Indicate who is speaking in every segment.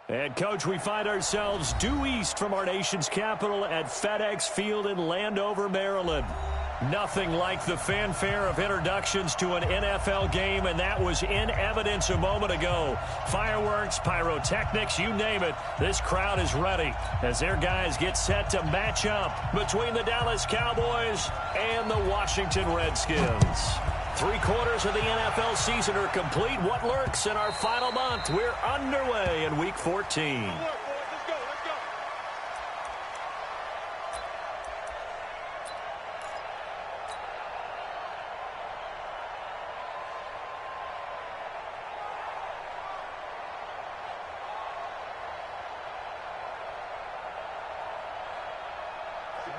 Speaker 1: And, Coach, we find ourselves due east from our nation's capital at FedEx Field in Landover, Maryland. Nothing like the fanfare of introductions to an NFL game, and that was in evidence a moment ago. Fireworks, pyrotechnics, you name it, this crowd is ready as their guys get set to match up between the Dallas Cowboys and the Washington Redskins. 3/4 of the NFL season are complete. What lurks in our final month? We're underway in Week 14.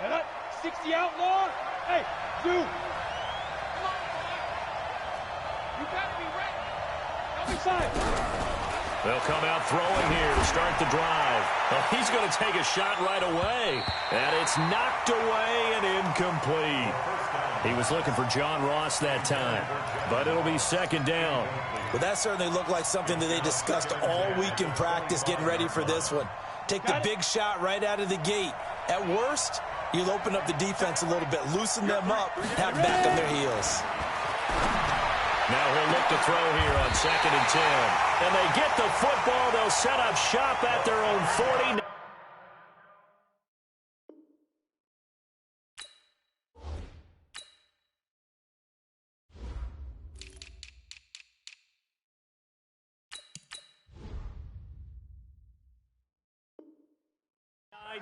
Speaker 2: Set up, 60 outlaw. Hey, dude. You got to be ready. Help me side.
Speaker 1: They'll come out throwing here to start the drive. Well, he's going to take a shot right away. And it's knocked away and incomplete. He was looking for John Ross that time. But it'll be second down.
Speaker 3: Well, that certainly looked like something that they discussed all week in practice, getting ready for this one. Take the big shot right out of the gate. At worst, you'll open up the defense a little bit, loosen them up, have them back on their heels.
Speaker 1: Now he'll look to throw here on 2nd and 10. And they get the football. They'll set up shop at their own 40.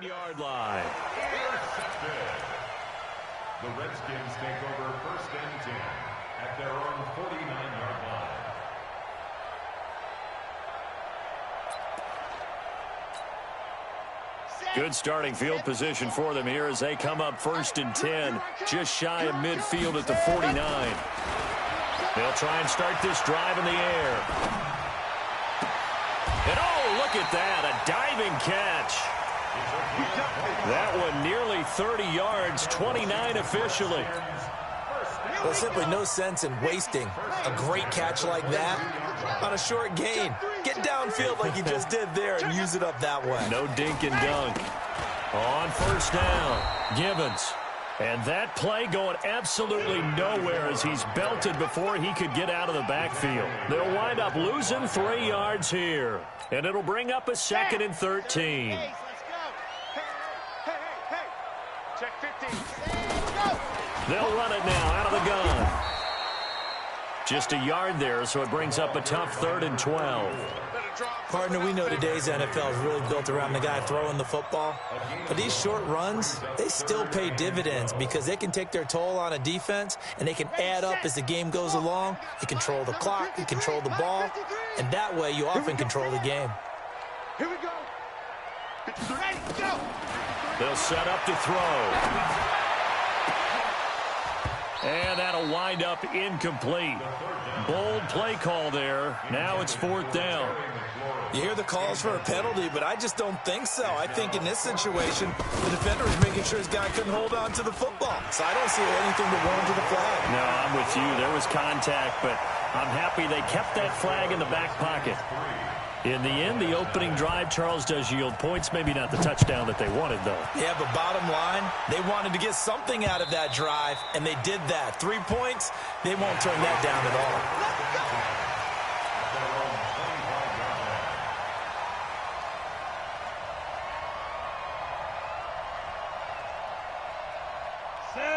Speaker 1: Yard line.
Speaker 4: The Redskins take over 1st and 10 at their own 49-yard line.
Speaker 1: Good starting field position for them here as they come up 1st and 10, just shy of midfield at the 49. They'll try and start this drive in the air. And oh, look at that, a diving catch. That one nearly 30 yards, 29 officially.
Speaker 3: Well, simply no sense in wasting a great catch like that on a short gain. Get downfield like you just did there and use it up that way.
Speaker 1: No dink and dunk. On 1st down, Gibbons. And that play going absolutely nowhere as he's belted before he could get out of the backfield. They'll wind up losing 3 yards here. And it'll bring up a 2nd and 13.
Speaker 2: Check 15.
Speaker 1: They'll run it now out of the gun. Just a yard there, so it brings up a tough 3rd and 12.
Speaker 3: Partner, we know today's NFL is really built around the guy throwing the football. But these short runs, they still pay dividends because they can take their toll on a defense and they can add up as the game goes along. You control the clock, you control the ball, and that way you often control the game.
Speaker 2: Here we go. Ready, go.
Speaker 1: They'll set up to throw. And that'll wind up incomplete. Bold play call there. Now it's 4th down.
Speaker 3: You hear the calls for a penalty, but I just don't think so. I think in this situation, the defender was making sure his guy couldn't hold on to the football. So I don't see anything to warrant the flag.
Speaker 1: No, I'm with you. There was contact, but I'm happy they kept that flag in the back pocket. In the end, the opening drive, Charles, does yield points. Maybe not the touchdown that they wanted, though.
Speaker 3: Yeah, but bottom line, they wanted to get something out of that drive, and they did that. 3 points, they won't turn that down at all.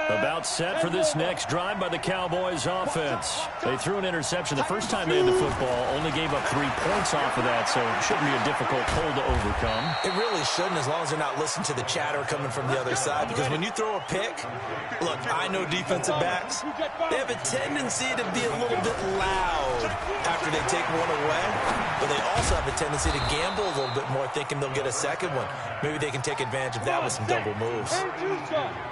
Speaker 1: About set for this next drive by the Cowboys offense. They threw an interception the first time they had the football, only gave up 3 points off of that, so it shouldn't be a difficult hole to overcome.
Speaker 3: It really shouldn't, as long as they're not listening to the chatter coming from the other side, because when you throw a pick, look, I know defensive backs, they have a tendency to be a little bit loud after they take one away, but they also have a tendency to gamble a little bit more, thinking they'll get a second one. Maybe they can take advantage of that with some double moves.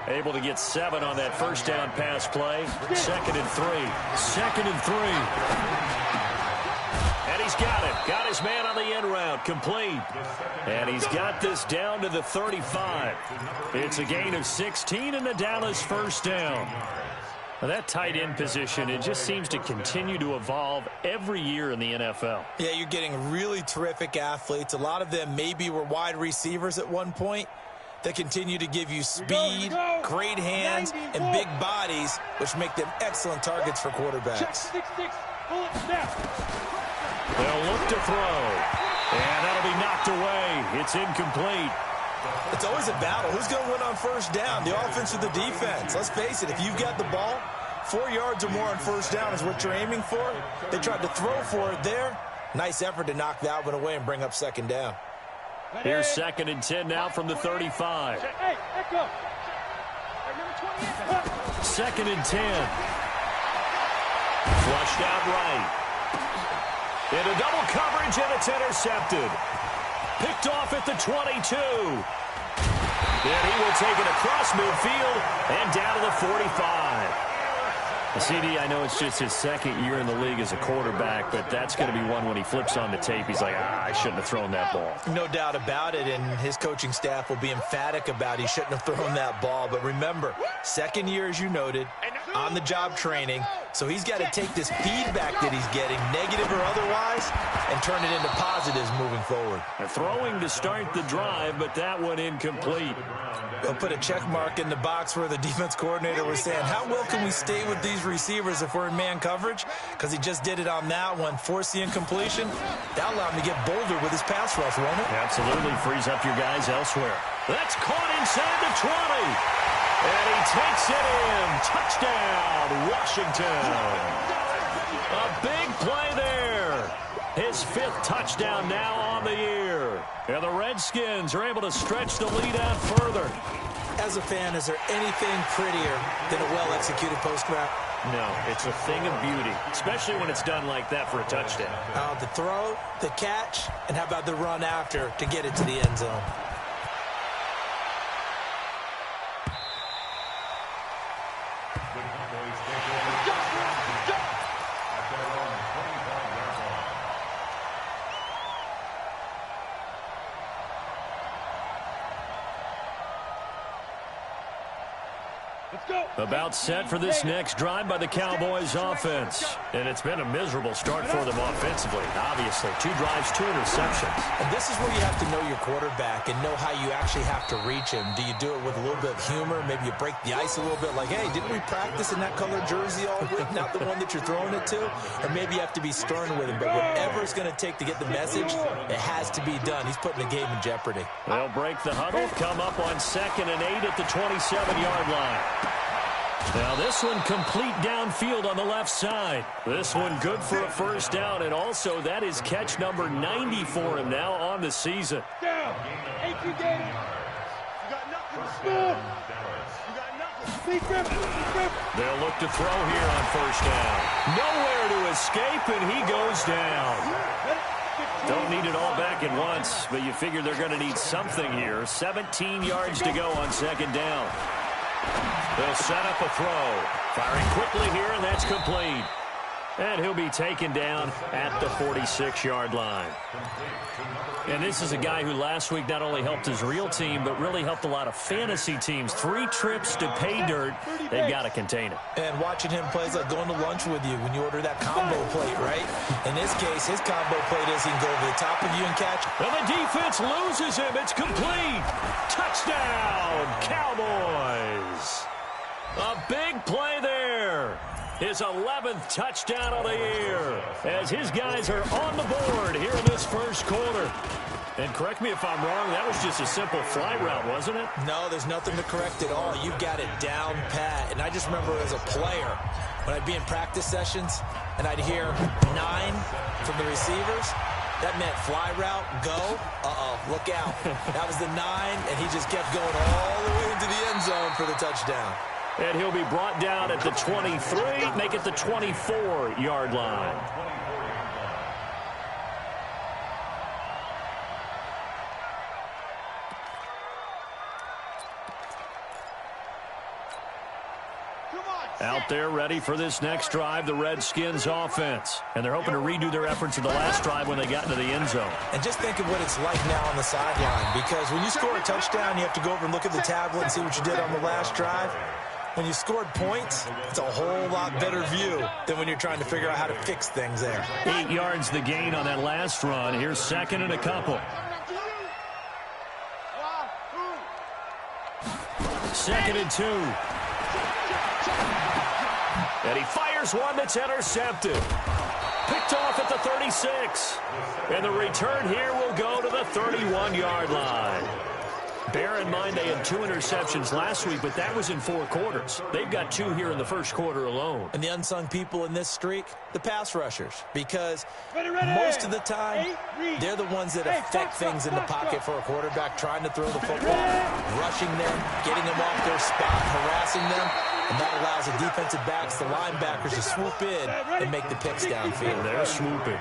Speaker 1: Able to get 7 on that 1st down pass play. 2nd and 3. 2nd and 3. And he's got it. Got his man on the end route. Complete. And he's got this down to the 35. It's a gain of 16 in the Dallas 1st down. Now that tight end position, it just seems to continue to evolve every year in the NFL.
Speaker 3: Yeah, you're getting really terrific athletes. A lot of them maybe were wide receivers at one point. They continue to give you speed, great hands, and big bodies, which make them excellent targets for quarterbacks.
Speaker 1: They'll look to throw, and that'll be knocked away. It's incomplete.
Speaker 3: It's always a battle. Who's going to win on first down, the offense or the defense? Let's face it, if you've got the ball, 4 yards or more on first down is what you're aiming for. They tried to throw for it there. Nice effort to knock that one away and bring up second down.
Speaker 1: Here's 2nd and 10 now from the 35. 2nd and 10. Flushed out right. Into double coverage, and it's intercepted. Picked off at the 22. Then he will take it across midfield and down to the 45. CD, I know it's just his 2nd year in the league as a quarterback, but that's going to be one when he flips on the tape. He's like, I shouldn't have thrown that ball.
Speaker 3: No doubt about it, and his coaching staff will be emphatic about he shouldn't have thrown that ball. But remember, 2nd year, as you noted, on-the-job training, so he's got to take this feedback that he's getting, negative or otherwise, and turn it into positives moving forward.
Speaker 1: They're throwing to start the drive, but that one incomplete.
Speaker 3: They'll put a check mark in the box where the defense coordinator was saying, how well can we stay with these receivers if we're in man coverage? Because he just did it on that one, force the incompletion. That'll allow him to get bolder with his pass rush, won't it?
Speaker 1: Absolutely, frees up your guys elsewhere. That's caught inside the 20. And he takes it in. Touchdown, Washington. A big play there. His 5th touchdown now on the year. And the Redskins are able to stretch the lead out further.
Speaker 3: As a fan, is there anything prettier than a well-executed post route?
Speaker 1: No, it's a thing of beauty, especially when it's done like that for a touchdown.
Speaker 3: The throw, the catch, and how about the run after to get it to the end zone?
Speaker 1: About set for this next drive by the Cowboys offense. And it's been a miserable start for them offensively. Obviously, 2 drives, 2 interceptions.
Speaker 3: And this is where you have to know your quarterback and know how you actually have to reach him. Do you do it with a little bit of humor? Maybe you break the ice a little bit like, hey, didn't we practice in that color jersey all week? Not the one that you're throwing it to? Or maybe you have to be stern with him. But whatever it's going to take to get the message, it has to be done. He's putting the game in jeopardy.
Speaker 1: They'll break the huddle, come up on 2nd and 8 at the 27-yard line. Now this one complete downfield on the left side. This one good for a first down, and also that is catch number 90 for him now on the season.
Speaker 2: Down. Ain't you getting it? You got nothing. You got nothing.
Speaker 1: They'll look to throw here on first down. Nowhere to escape, and he goes down. Don't need it all back at once, but you figure they're going to need something here. 17 yards to go on 2nd down. They'll set up a throw. Firing quickly here, and that's complete. And he'll be taken down at the 46-yard line. And this is a guy who last week not only helped his real team, but really helped a lot of fantasy teams. 3 trips to pay dirt. They've got to contain it.
Speaker 3: And watching him play is like going to lunch with you when you order that combo plate, right? In this case, his combo plate is he can go over the top of you and catch.
Speaker 1: And the defense loses him. It's complete. Touchdown, Cowboys. A big play there. His 11th touchdown of the year as his guys are on the board here in this first quarter. And correct me if I'm wrong, that was just a simple fly route, wasn't it?
Speaker 3: No, there's nothing to correct at all. You've got it down pat. And I just remember as a player, when I'd be in practice sessions and I'd hear 9 from the receivers, that meant fly route, go, look out. That was the 9, and he just kept going all the way into the end zone for the touchdown.
Speaker 1: And he'll be brought down at the 23, make it the 24-yard line. Out there ready for this next drive, the Redskins offense. And they're hoping to redo their efforts in the last drive when they got into the end zone.
Speaker 3: And just think of what it's like now on the sideline, because when you score a touchdown, you have to go over and look at the tablet and see what you did on the last drive. When you scored points, it's a whole lot better view than when you're trying to figure out how to fix things there.
Speaker 1: 8 yards the gain on that last run. Here's second and a couple. Second and 2. And he fires one that's intercepted. Picked off at the 36. And the return here will go to the 31-yard line. Bear in mind they had 2 interceptions last week, but that was in 4 quarters. They've got 2 here in the first quarter alone.
Speaker 3: And the unsung people in this streak, the pass rushers, because most of the time, they're the ones that affect things in the pocket for a quarterback, trying to throw the football, rushing them, getting them off their spot, harassing them, and that allows the defensive backs, the linebackers, to swoop in and make the picks downfield.
Speaker 1: They're swooping.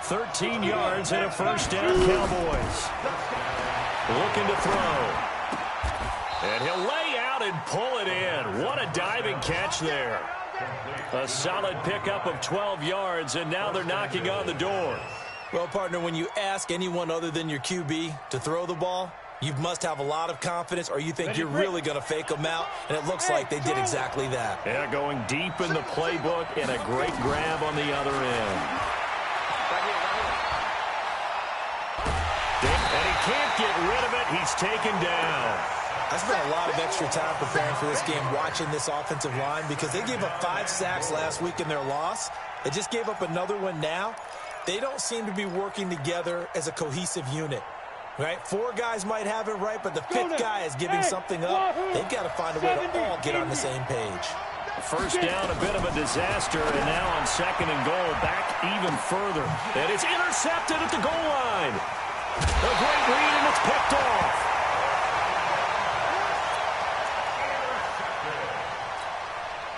Speaker 1: 13 yards and a first down, Cowboys. Looking to throw. And he'll lay out and pull it in. What a diving catch there. A solid pickup of 12 yards, and now they're knocking on the door.
Speaker 3: Well, partner, when you ask anyone other than your QB to throw the ball, you must have a lot of confidence, or you think you're really going to fake them out, and it looks like they did exactly that.
Speaker 1: Yeah, going deep in the playbook, and a great grab on the other end. And he can't get rid of it. He's taken down.
Speaker 3: I spent a lot of extra time preparing for this game, watching this offensive line, because they gave up 5 sacks last week in their loss. They just gave up another one now. They don't seem to be working together as a cohesive unit. Right? 4 guys might have it right, but the 5th guy is giving something up. They've got to find a way to all get on the same page.
Speaker 1: First down, a bit of a disaster, and now on second and goal, back even further. And it's intercepted at the goal line. A great read, and it's picked off.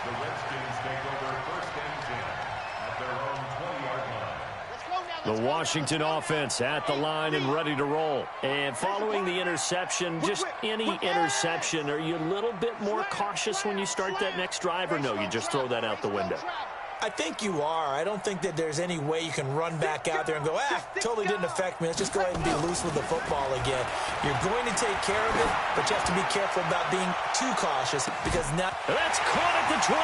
Speaker 4: The Redskins take over first and 10 at their own 20-yard line.
Speaker 1: The Washington offense at the line and ready to roll. And following the interception, just any interception, are you a little bit more cautious when you start that next drive, or no, you just throw that out the window?
Speaker 3: I think you are. I don't think that there's any way you can run back out there and go, totally didn't affect me. Let's just go ahead and be loose with the football again. You're going to take care of it, but you have to be careful about being too cautious, because now...
Speaker 1: That's caught at the 25.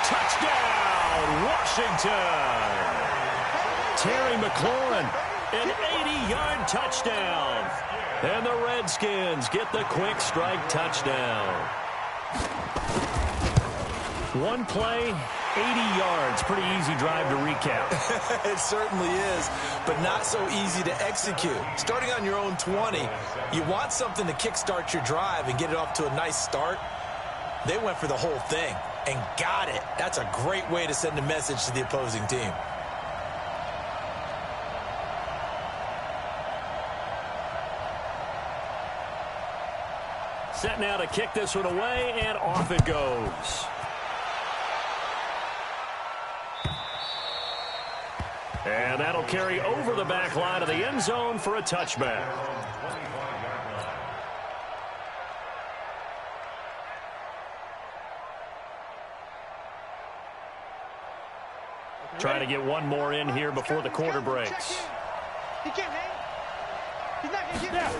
Speaker 1: Touchdown, Washington. Terry McLaurin, an 80-yard touchdown. And the Redskins get the quick strike touchdown. One play, 80 yards. Pretty easy drive to recap.
Speaker 3: It certainly is, but not so easy to execute. Starting on your own 20, you want something to kickstart your drive and get it off to a nice start. They went for the whole thing and got it. That's a great way to send a message to the opposing team.
Speaker 1: Set now to kick this one away, and off it goes. And that'll carry over the back line of the end zone for a touchback. Trying to get one more in here before the quarter breaks.
Speaker 2: He can't hang. He's not going to get down.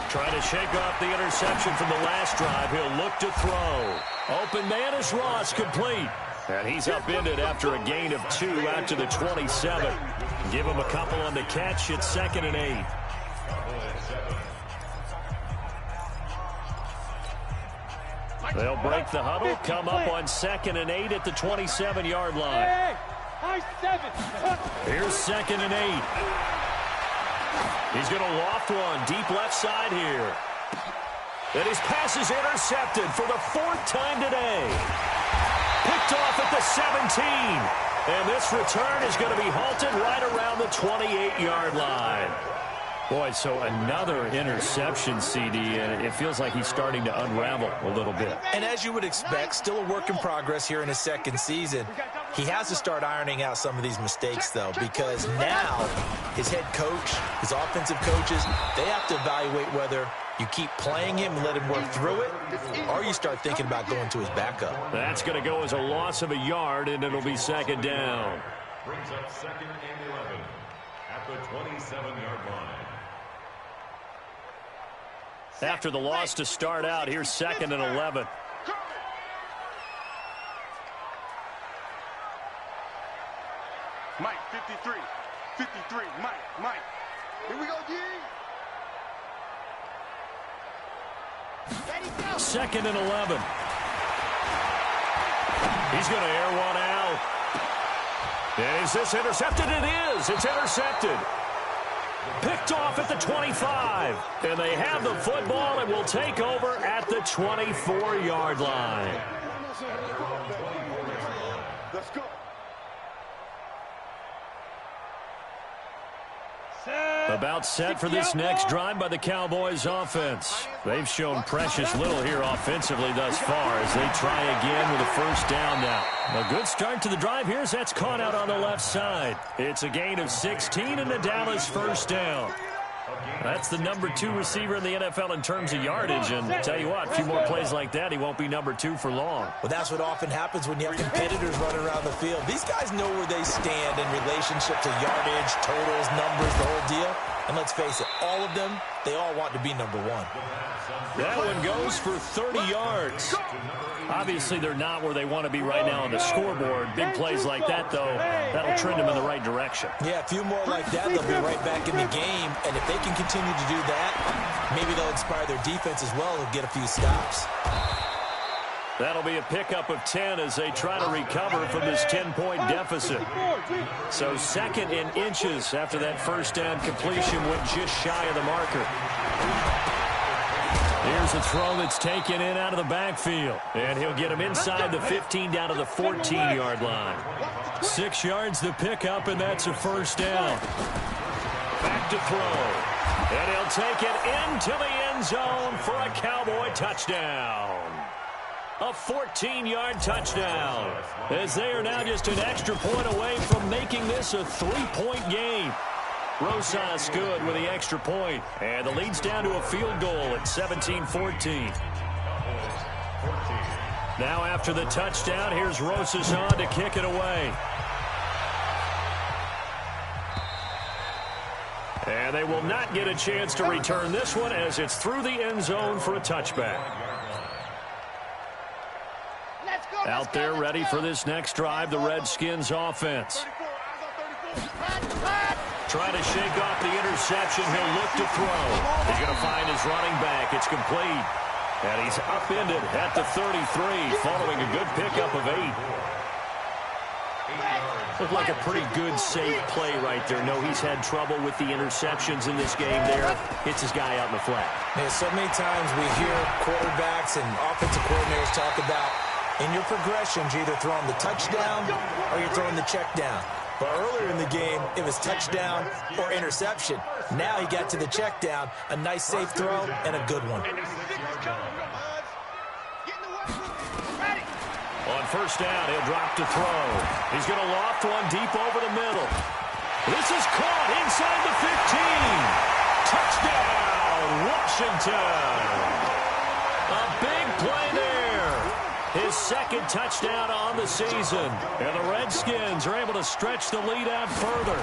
Speaker 1: Trying to shake off the interception from the last drive. He'll look to throw. Open man is Ross, complete. And he's upended after a gain of 2 out to the 27. Give him a couple on the catch. It's second and 8. They'll break the huddle, come up on second and 8 at the 27-yard line. Here's second and 8. He's going to loft one deep left side here. And his pass is intercepted for the 4th time today. Picked off at the 17. And this return is going to be halted right around the 28-yard line. Boy, so another interception, CD, and it feels like he's starting to unravel a little bit.
Speaker 3: And as you would expect, still a work in progress here in his second season. He has to start ironing out some of these mistakes, though, because now his head coach, his offensive coaches, they have to evaluate whether you keep playing him and let him work through it, or you start thinking about going to his backup.
Speaker 1: That's going to go as a loss of a yard, and it'll be second down.
Speaker 4: Brings up second and 11 at the 27-yard line.
Speaker 1: After the loss to start out, here's second and 11.
Speaker 2: 53. 53. Mike. Here we go, G.
Speaker 1: Second and 11. He's going to air one out. And is this intercepted? It is. It's intercepted. Picked off at the 25. And they have the football and will take over at the 24-yard line.
Speaker 2: Let's go.
Speaker 1: About set for this next drive by the Cowboys offense. They've shown precious little here offensively thus far as they try again with a first down now. A good start to the drive here as that's caught out on the left side. It's a gain of 16 and a Dallas first down. That's the number 2 receiver in the NFL in terms of yardage, and tell you what, a few more plays like that, he won't be number 2 for long.
Speaker 3: Well, that's what often happens when you have competitors running around the field. These guys know where they stand in relationship to yardage, totals, numbers, the whole deal. And let's face it, all of them, they all want to be number 1.
Speaker 1: That one goes for 30 yards. Obviously, they're not where they want to be right now on the scoreboard. Big plays like that, though, that'll trend them in the right direction.
Speaker 3: Yeah, a few more like that, they'll be right back in the game. And if they can continue to do that, maybe they'll inspire their defense as well and get a few stops.
Speaker 1: That'll be a pickup of 10 as they try to recover from this 10-point deficit. So second in inches after that first down completion went just shy of the marker. Here's a throw that's taken in out of the backfield. And he'll get him inside the 15 down to the 14-yard line. 6 yards the pickup, and that's a first down. Back to throw. And he'll take it into the end zone for a Cowboy touchdown. A 14-yard touchdown, as they are now just an extra point away from making this a 3-point game. Rosas good with the extra point, and the lead's down to a field goal at 17-14. Now after the touchdown, here's Rosas on to kick it away. And they will not get a chance to return this one as it's through the end zone for a touchback. Out there ready for this next drive, the Redskins offense. Trying to shake off the interception. He'll look to throw. He's going to find his running back. It's complete. And he's upended at the 33 following a good pickup of 8. Looked like a pretty good, safe play right there. No, he's had trouble with the interceptions in this game there. Hits his guy out in the flat.
Speaker 3: Man, so many times we hear quarterbacks and offensive coordinators talk about in your progressions, you're either throwing the touchdown or you're throwing the check down. But earlier in the game, it was touchdown or interception. Now he got to the check down, a nice safe throw, and a good one.
Speaker 1: On first down, he'll drop to throw. He's going to loft one deep over the middle. This is caught inside the 15. Touchdown, Washington. A big play there. His second touchdown on the season. And the Redskins are able to stretch the lead out further.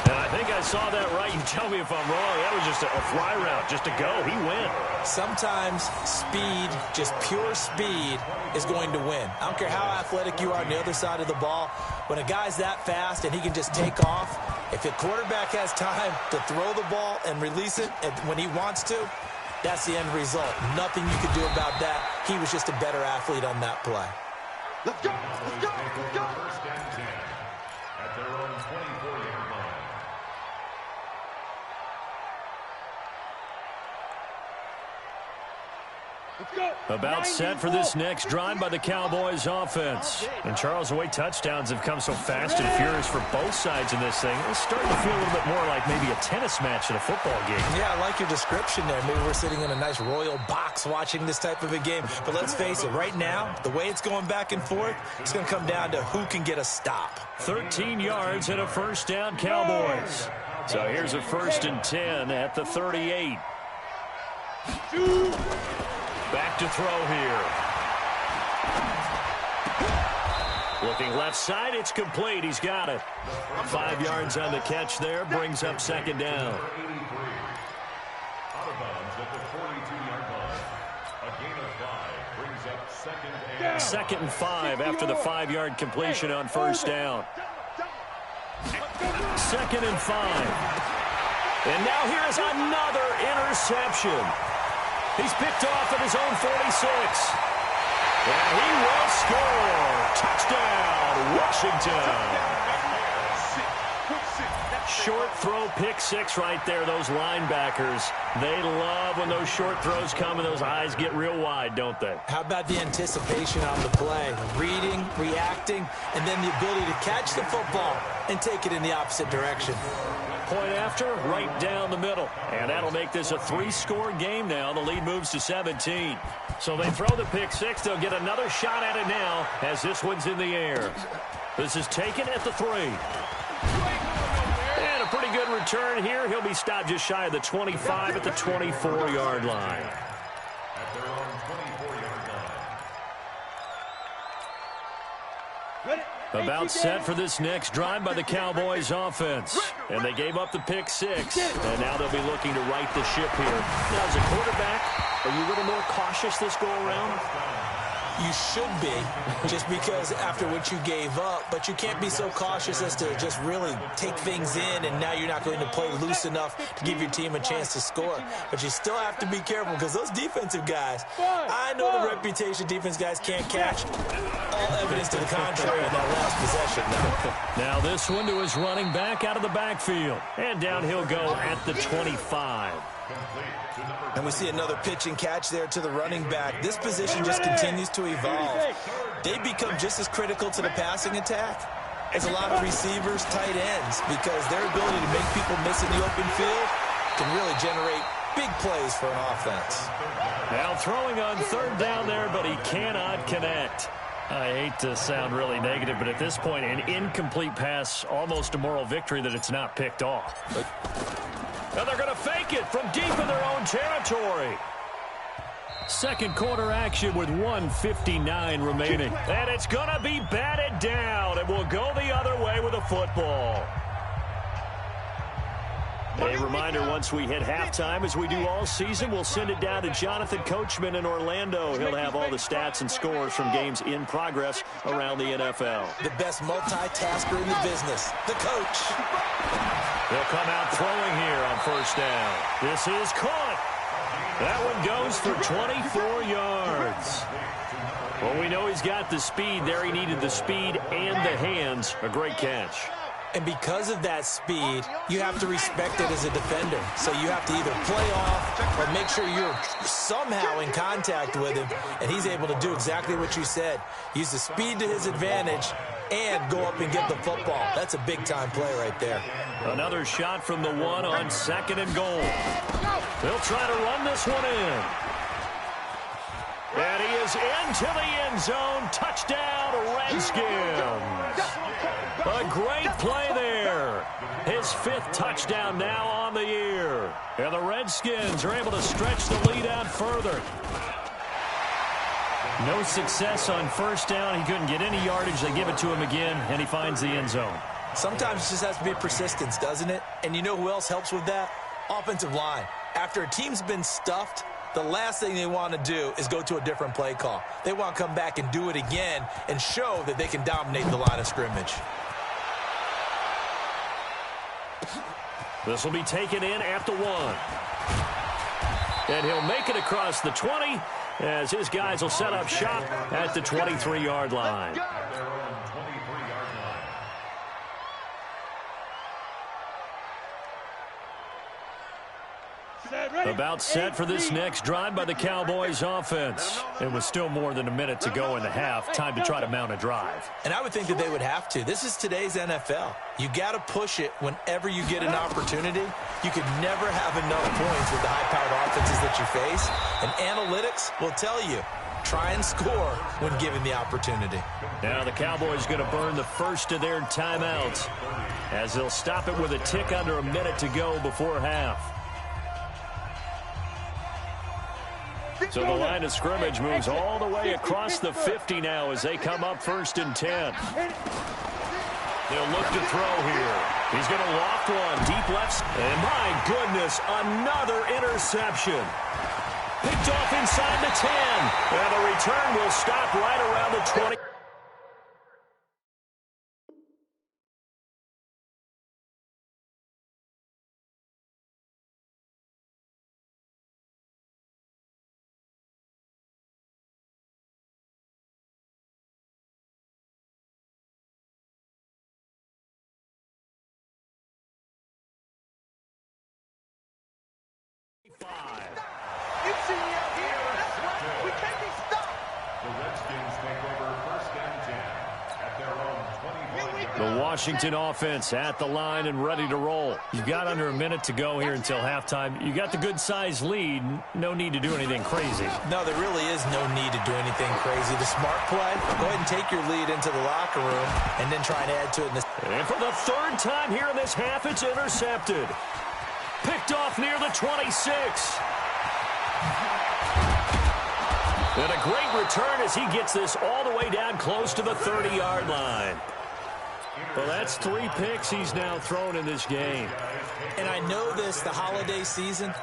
Speaker 1: And I think I saw that right. You tell me if I'm wrong. That was just a fly route, just to go. He went.
Speaker 3: Sometimes speed, just pure speed, is going to win. I don't care how athletic you are on the other side of the ball. When a guy's that fast and he can just take off, if the quarterback has time to throw the ball and release it when he wants to, that's the end result. Nothing you could do about that. He was just a better athlete on that play.
Speaker 2: Let's go. Let's go. Let's go.
Speaker 4: First and 10 at their own 24-yard line.
Speaker 1: About set for this next drive by the Cowboys offense. And Charles, the way touchdowns have come so fast and furious for both sides in this thing, it's starting to feel a little bit more like maybe a tennis match in a football game.
Speaker 3: Yeah, I like your description there. Maybe we're sitting in a nice royal box watching this type of a game. But let's face it, right now, the way it's going back and forth, it's going to come down to who can get a stop.
Speaker 1: 13 yards and a first down, Cowboys. So here's a 1st and 10 at the 38. Back to throw here. Looking left side, it's complete. He's got it. 5 yards on the catch there, brings up second down.
Speaker 4: Out of bounds at the 42-yard line. A gain of 5 brings up second and
Speaker 1: 2nd and 5 after the 5-yard completion on first down. 2nd and 5. And now here's another interception. He's picked off at his own 46. And he will score. Touchdown, Washington. Short throw, pick six right there, those linebackers. They love when those short throws come and those eyes get real wide, don't they?
Speaker 3: How about the anticipation on the play? Reading, reacting, and then the ability to catch the football and take it in the opposite direction.
Speaker 1: Point after, right down the middle. And that'll make this a 3-score game now. The lead moves to 17. So they throw the pick six. They'll get another shot at it now as this one's in the air. This is taken at the 3. And a pretty good return here. He'll be stopped just shy of the 25 at the 24-yard line.
Speaker 4: At their own 24-yard line.
Speaker 1: About set for this next drive by the Cowboys offense. And they gave up the pick six. And now they'll be looking to right the ship here. Now, as a quarterback, are you a little more cautious this go-around?
Speaker 3: You should be, just because after what you gave up, but you can't be so cautious as to just really take things in, and now you're not going to play loose enough to give your team a chance to score. But you still have to be careful because those defensive guys, I know the reputation defense guys can't catch. All evidence to the contrary on that last possession.
Speaker 1: Now this one to his running back out of the backfield. And down he'll go at the 25.
Speaker 3: And we see another pitch and catch there to the running back. This position just continues to evolve. They become just as critical to the passing attack as a lot of receivers, tight ends, because their ability to make people miss in the open field can really generate big plays for an offense.
Speaker 1: Now throwing on 3rd down there, but he cannot connect. I hate to sound really negative, but at this point, an incomplete pass, almost a moral victory that it's not picked off. And they're going to fake it from deep in their own territory. Second quarter action with 1:59 remaining. And it's going to be batted down. And we'll go the other way with a football. A reminder, once we hit halftime, as we do all season, we'll send it down to Jonathan Coachman in Orlando. He'll have all the stats and scores from games in progress around the NFL.
Speaker 3: The best multitasker in the business, the coach.
Speaker 1: They'll come out throwing here on 1st down. This is caught. That one goes for 24 yards. Well, we know he's got the speed there. He needed the speed and the hands. A great catch.
Speaker 3: And because of that speed, you have to respect it as a defender. So you have to either play off or make sure you're somehow in contact with him, and he's able to do exactly what you said. Use the speed to his advantage and go up and get the football. That's a big-time play right there.
Speaker 1: Another shot from the 1 on 2nd and goal. They'll try to run this one in. And he is into the end zone. Touchdown, Redskins. A great play there. His 5th touchdown now on the year. And the Redskins are able to stretch the lead out further. No success on 1st down. He couldn't get any yardage. They give it to him again, and he finds the end zone.
Speaker 3: Sometimes it just has to be persistence, doesn't it? And you know who else helps with that? Offensive line. After a team's been stuffed, the last thing they want to do is go to a different play call. They want to come back and do it again and show that they can dominate the line of scrimmage.
Speaker 1: This will be taken in at the 1. And he'll make it across the 20 as his guys will set up shop at the 23-yard line. About set for this next drive by the Cowboys offense. It was still more than a minute to go in the half. Time to try to mount a drive.
Speaker 3: And I would think that they would have to. This is today's NFL. You got to push it whenever you get an opportunity. You could never have enough points with the high-powered offenses that you face. And analytics will tell you, try and score when given the opportunity.
Speaker 1: Now the Cowboys going to burn the first of their timeouts as they'll stop it with a tick under a minute to go before half. So the line of scrimmage moves all the way across the 50 now as they come up 1st and 10. They'll look to throw here. He's going to loft one deep left. And my goodness, another interception. Picked off inside the 10. And the return will stop right around the 20.
Speaker 2: You've seen me out here. That's right. We can't be stopped.
Speaker 4: The Redskins take over 1st and 10 at their own 21-yard line.
Speaker 1: The Washington offense at the line and ready to roll. You've got under a minute to go here until halftime. You got the good-sized lead. No need to do anything crazy.
Speaker 3: No, there really is no need to do anything crazy. The smart play, go ahead and take your lead into the locker room and then try and add to it.
Speaker 1: And for the 3rd time here in this half, it's intercepted. Picked off near the 26. And a great return as he gets this all the way down close to the 30-yard line. Well, that's 3 picks he's now thrown in this game.
Speaker 3: And I know this, the holiday season,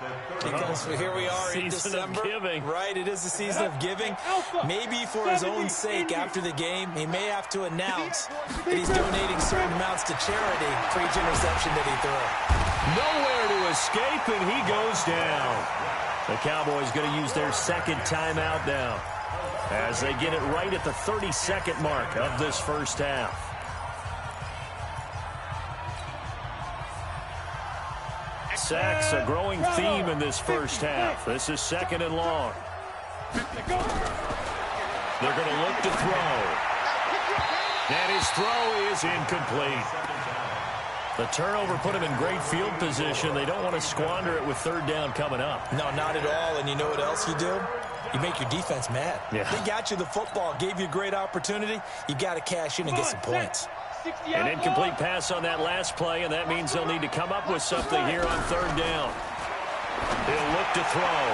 Speaker 3: because here we are in December.
Speaker 1: Of giving.
Speaker 3: Right, it is the season of giving. Maybe for his own sake, after the game, he may have to announce that he's donating certain amounts to charity for each interception that he threw.
Speaker 1: Nowhere to escape, and he goes down. The Cowboys going to use their 2nd timeout now as they get it right at the 32nd mark of this first half. Sacks, a growing theme in this first half. This is 2nd and long. They're going to look to throw. And his throw is incomplete. The turnover put him in great field position. They don't want to squander it with 3rd down coming up.
Speaker 3: No, not at all. And you know what else you do? You make your defense mad.
Speaker 1: Yeah.
Speaker 3: They got you the football, gave you a great opportunity. You got to cash in and get some points.
Speaker 1: An incomplete pass on that last play, and that means they'll need to come up with something here on 3rd down. He'll look to throw.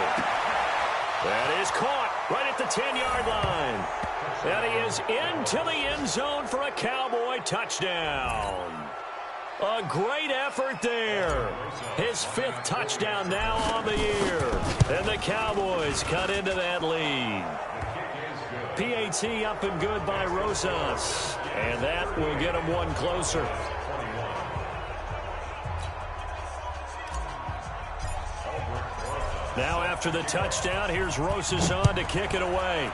Speaker 1: That is caught right at the 10-yard line. And he is into the end zone for a Cowboy touchdown. A great effort there. His 5th touchdown now on the year. And the Cowboys cut into that lead. PAT up and good by Rosas. And that will get him one closer. Now after the touchdown, here's Rosas on to kick it away.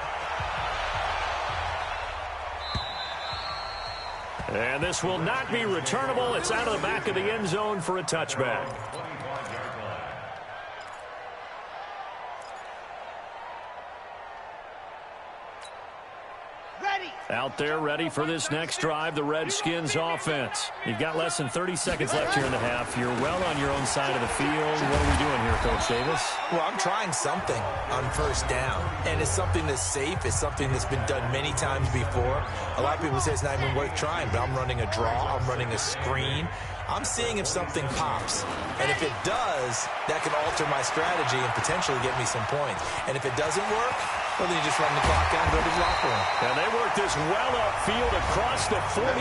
Speaker 1: And this will not be returnable. It's out of the back of the end zone for a touchback. Out there ready for this next drive, the Redskins offense. You've got less than 30 seconds left here in the half. You're well on your own side of the field. What are we doing here, Coach Davis?
Speaker 3: Well, I'm trying something on 1st down, and it's something that's safe. It's something that's been done many times before. A lot of people say it's not even worth trying, but I'm running a draw. I'm running a screen. I'm seeing if something pops, and if it does, that can alter my strategy and potentially get me some points. And if it doesn't work, well, then you just run the clock down and go to the locker room.
Speaker 1: And they work this well upfield across the 45.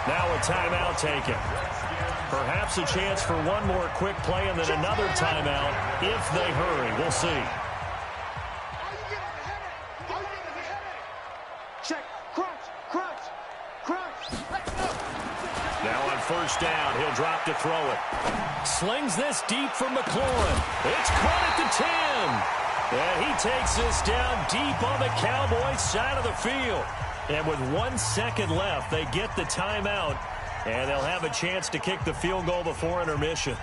Speaker 1: Now a timeout taken. Perhaps a chance for one more quick play and then another timeout if they hurry. We'll see.
Speaker 2: Check. Crunch. Crunch. Crunch.
Speaker 1: Now on 1st down, he'll drop to throw it. Slings this deep for McLaurin. It's caught at the 10. And he takes this down deep on the Cowboys side of the field. And with 1 second left, they get the timeout. And they'll have a chance to kick the field goal before intermission.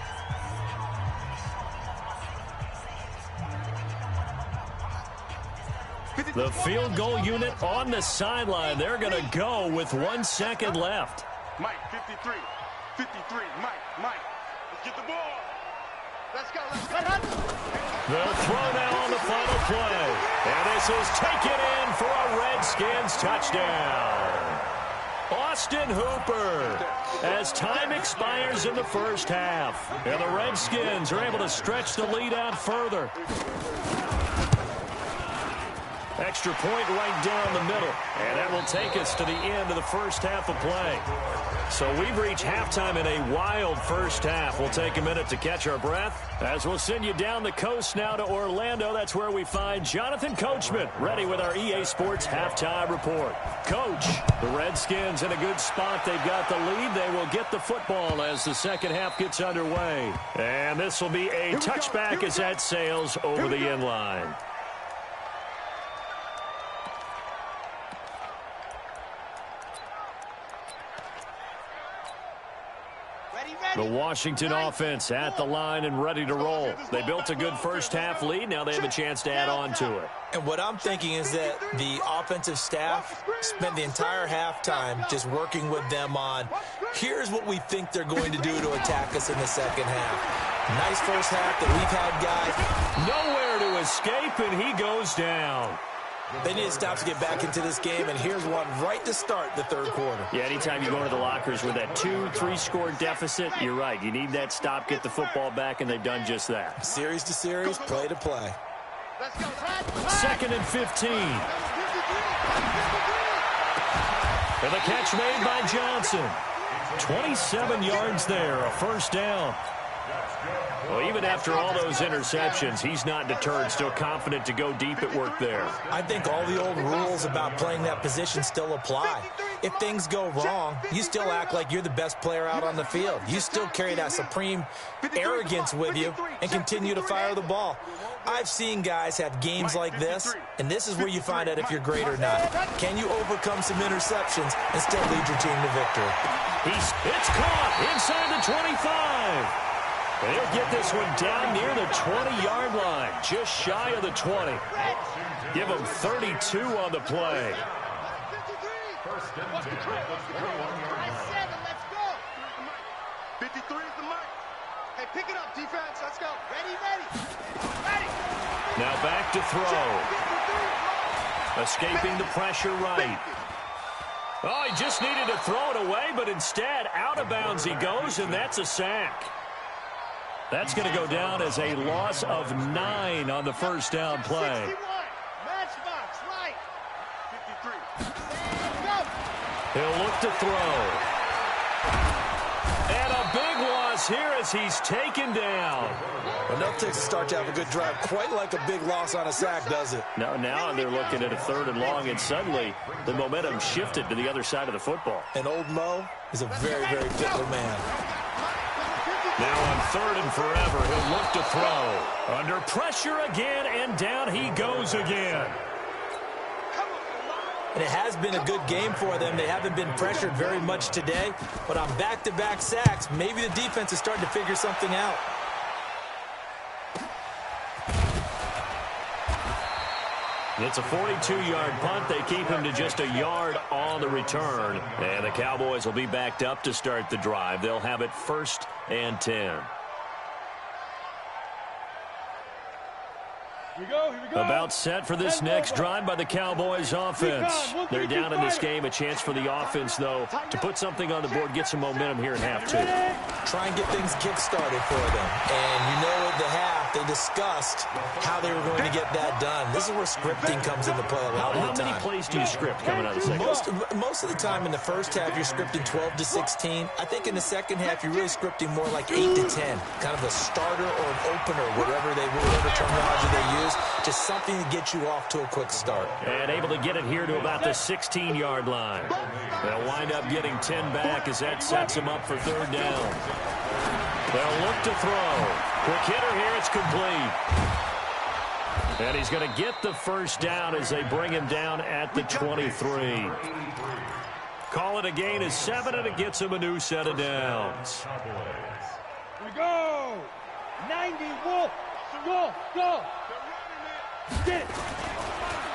Speaker 1: The field goal unit on the sideline. They're going to go with 1 second left.
Speaker 2: Mike, 53. 53. Mike. Let's get the ball. Let's go.
Speaker 1: They'll throw now on the final play. And this is taken in for a Redskins touchdown. Austin Hooper, as time expires in the first half. And the Redskins are able to stretch the lead out further. Extra point right down the middle. And that will take us to the end of the first half of play. So we've reached halftime in a wild first half. We'll take a minute to catch our breath as we'll send you down the coast now to Orlando. That's where we find Jonathan Coachman ready with our EA Sports halftime report. Coach, the Redskins in a good spot. They've got the lead. They will get the football as the second half gets underway. And this will be a touchback as that sails over the end line. The The Washington offense at the line and ready to roll. They built a good first-half lead. Now they have a chance to add on to it.
Speaker 3: And what I'm thinking is that the offensive staff spent the entire halftime just working with them on, here's what we think they're going to do to attack us in the second half. Nice first half that we've had, guys.
Speaker 1: Nowhere to escape, and he goes down.
Speaker 3: They need to stop to get back into this game, and here's one right to start the third quarter.
Speaker 1: Yeah, anytime you go to the lockers with that 2-3 score deficit, you're right. You need that stop, get the football back, and they've done just that.
Speaker 3: Series to series, play to play.
Speaker 1: 2nd and 15. And the catch made by Johnson. 27 yards there, a first down. Well, even after all those interceptions, he's not deterred, still confident to go deep at work there.
Speaker 3: I think all the old rules about playing that position still apply. If things go wrong, you still act like you're the best player out on the field. You still carry that supreme arrogance with you and continue to fire the ball. I've seen guys have games like this, and this is where you find out if you're great or not. Can you overcome some interceptions and still lead your team to victory?
Speaker 1: It's caught inside the 25. They'll get this one down near the 20-yard line, just shy of the 20. Give them 32 on the play.
Speaker 2: First and 10. Let's go. 53 is the mark. Hey, pick it up, defense. Let's go. Ready.
Speaker 1: Now back to throw. Escaping the pressure right. Oh, he just needed to throw it away, but instead, out of bounds he goes, and that's a sack. That's going to go down as a loss of 9 on the first down play.
Speaker 2: Matchbox, right. 53.
Speaker 1: He'll look to throw. And a big loss here as he's taken down.
Speaker 3: Enough takes a start to have a good drive. Quite like a big loss on a sack, does it?
Speaker 1: No, now they're looking at a 3rd and long, and suddenly the momentum shifted to the other side of the football.
Speaker 3: And old Mo is a very, very fickle man.
Speaker 1: Now on 3rd and forever, he'll look to throw. Under pressure again, and down he goes again.
Speaker 3: And it has been a good game for them. They haven't been pressured very much today, but on back-to-back sacks, maybe the defense is starting to figure something out.
Speaker 1: It's a 42-yard punt. They keep him to just a yard on the return. And the Cowboys will be backed up to start the drive. They'll have it 1st and 10.
Speaker 2: Here we go.
Speaker 1: About set for this next drive by the Cowboys offense. They're down in this game. A chance for the offense, though, to put something on the board, get some momentum here in half 2.
Speaker 3: Try and get things kick-started for them. And you know at the half, they discussed how they were going to get that done. This is where scripting comes into play a lot of the time.
Speaker 1: How many plays do you script coming out of the second half?
Speaker 3: Most of the time in the first half, you're scripting 12 to 16. I think in the second half, you're really scripting more like 8 to 10. Kind of a starter or an opener, whatever terminology they use. Just something to get you off to a quick start.
Speaker 1: And able to get it here to about the 16-yard line. They'll wind up getting 10 back as that sets them up for 3rd down. They'll look to throw. Quick hitter here, it's complete. And he's going to get the first down as they bring him down at the 23. Call it a gain of 7, and it gets him a new set of downs.
Speaker 2: Here we go. 90, Wolf. Go.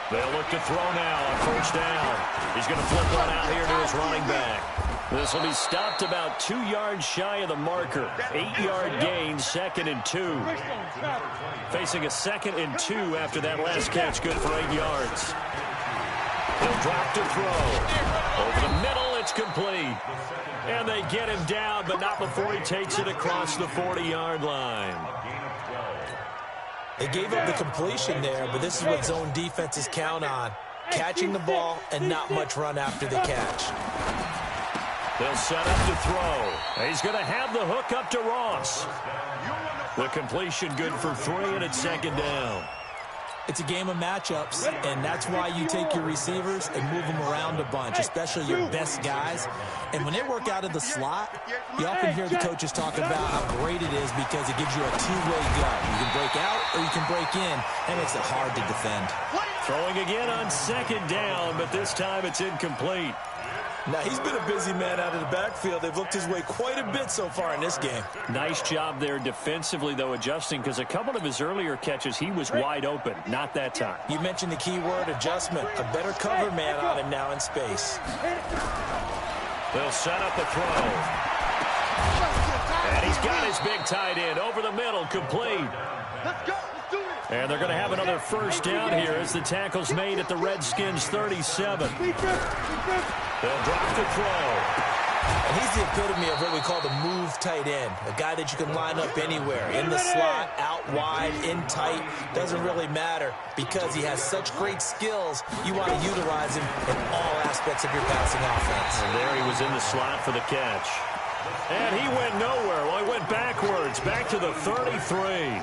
Speaker 1: They'll look to throw now on 1st down. He's going to flip one out here to his running back. This will be stopped about 2 yards shy of the marker. 8-yard gain, 2nd and 2. Facing a 2nd and 2 after that last catch, good for 8 yards. He'll drop to throw. Over the middle, it's complete. And they get him down, but not before he takes it across the 40-yard line.
Speaker 3: They gave up the completion there, but this is what zone defenses count on. Catching the ball and not much run after the catch.
Speaker 1: They'll set up to throw. He's going to have the hook up to Ross. The completion good for 3, and it's 2nd down.
Speaker 3: It's a game of matchups, and that's why you take your receivers and move them around a bunch, especially your best guys. And when they work out of the slot, you often hear the coaches talk about how great it is because it gives you a two-way go. You can break out or you can break in. That makes it hard to defend.
Speaker 1: Throwing again on 2nd down, but this time it's incomplete.
Speaker 3: Now, he's been a busy man out of the backfield. They've looked his way quite a bit so far in this game.
Speaker 1: Nice job there defensively, though, adjusting, because a couple of his earlier catches, he was wide open. Not that time.
Speaker 3: You mentioned the key word, adjustment. A better cover man on him now in space.
Speaker 1: They'll set up a throw. And he's got his big tight end over the middle, complete.
Speaker 2: Let's go. Let's do it.
Speaker 1: And they're going to have another first down here as the tackle's made at the Redskins' 37. They'll drop the throw.
Speaker 3: And he's the epitome of what we call the move tight end. A guy that you can line up anywhere. In the slot, out wide, in tight. Doesn't really matter because he has such great skills. You want to utilize him in all aspects of your passing offense.
Speaker 1: And there he was in the slot for the catch. And he went nowhere. Well, he went backwards, back to the 33.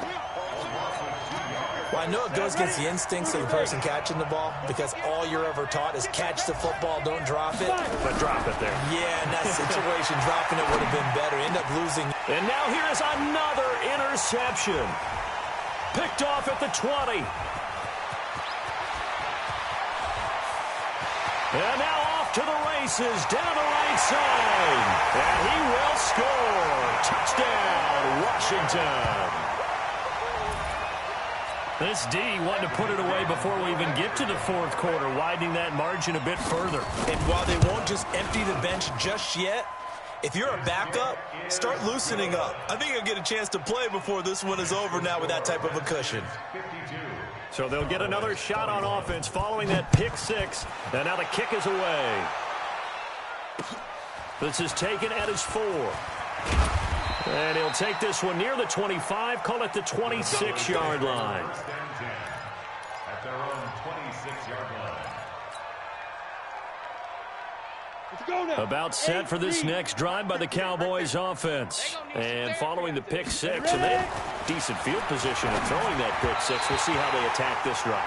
Speaker 3: Well, I know it goes against the instincts of the person catching the ball because all you're ever taught is catch the football, don't drop it.
Speaker 1: But drop it there.
Speaker 3: Yeah, in that situation, dropping it would have been better. End up losing.
Speaker 1: And now here's another interception. Picked off at the 20. And now off to the races, down the right side. And he will score. Touchdown, Washington. This D wanted to put it away before we even get to the fourth quarter, widening that margin a bit further.
Speaker 3: And while they won't just empty the bench just yet, if you're a backup, start loosening up. I think you'll get a chance to play before this one is over now with that type of a cushion.
Speaker 1: So they'll get another shot on offense following that pick six. And now the kick is away. This is taken at his 4. And he'll take this one near the 25, call it the 26-yard line.
Speaker 4: At their own 26-yard line.
Speaker 2: Let's go now.
Speaker 1: About set for this next drive by the Cowboys offense. And following the pick six, and they have decent field position in throwing that pick six. We'll see how they attack this drive.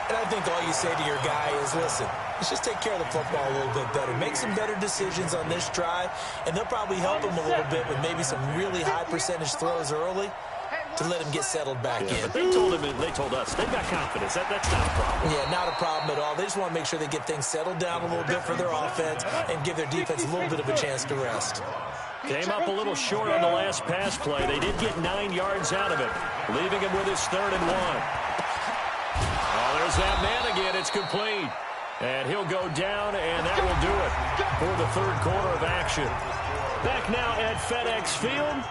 Speaker 3: And I think all you say to your guy is, listen, let's just take care of the football a little bit better. Make some better decisions on this drive, and they'll probably help him a little bit with maybe some really high percentage throws early to let him get settled back in.
Speaker 1: But they told us they've got confidence. That's not a problem.
Speaker 3: Yeah, not a problem at all. They just want to make sure they get things settled down a little bit for their offense and give their defense a little bit of a chance to rest.
Speaker 1: Came up a little short on the last pass play. They did get 9 yards out of it, leaving him with his 3rd and 1. Oh, there's that man again. It's complete. And he'll go down, and that will do it for the 3rd quarter of action. Back now at FedEx Field.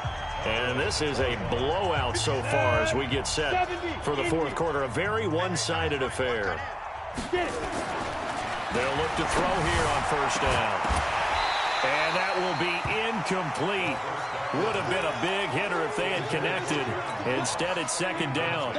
Speaker 1: And this is a blowout so far as we get set for the 4th quarter. A very one-sided affair. They'll look to throw here on 1st down. And that will be incomplete. Would have been a big hitter if they had connected. Instead, it's 2nd down.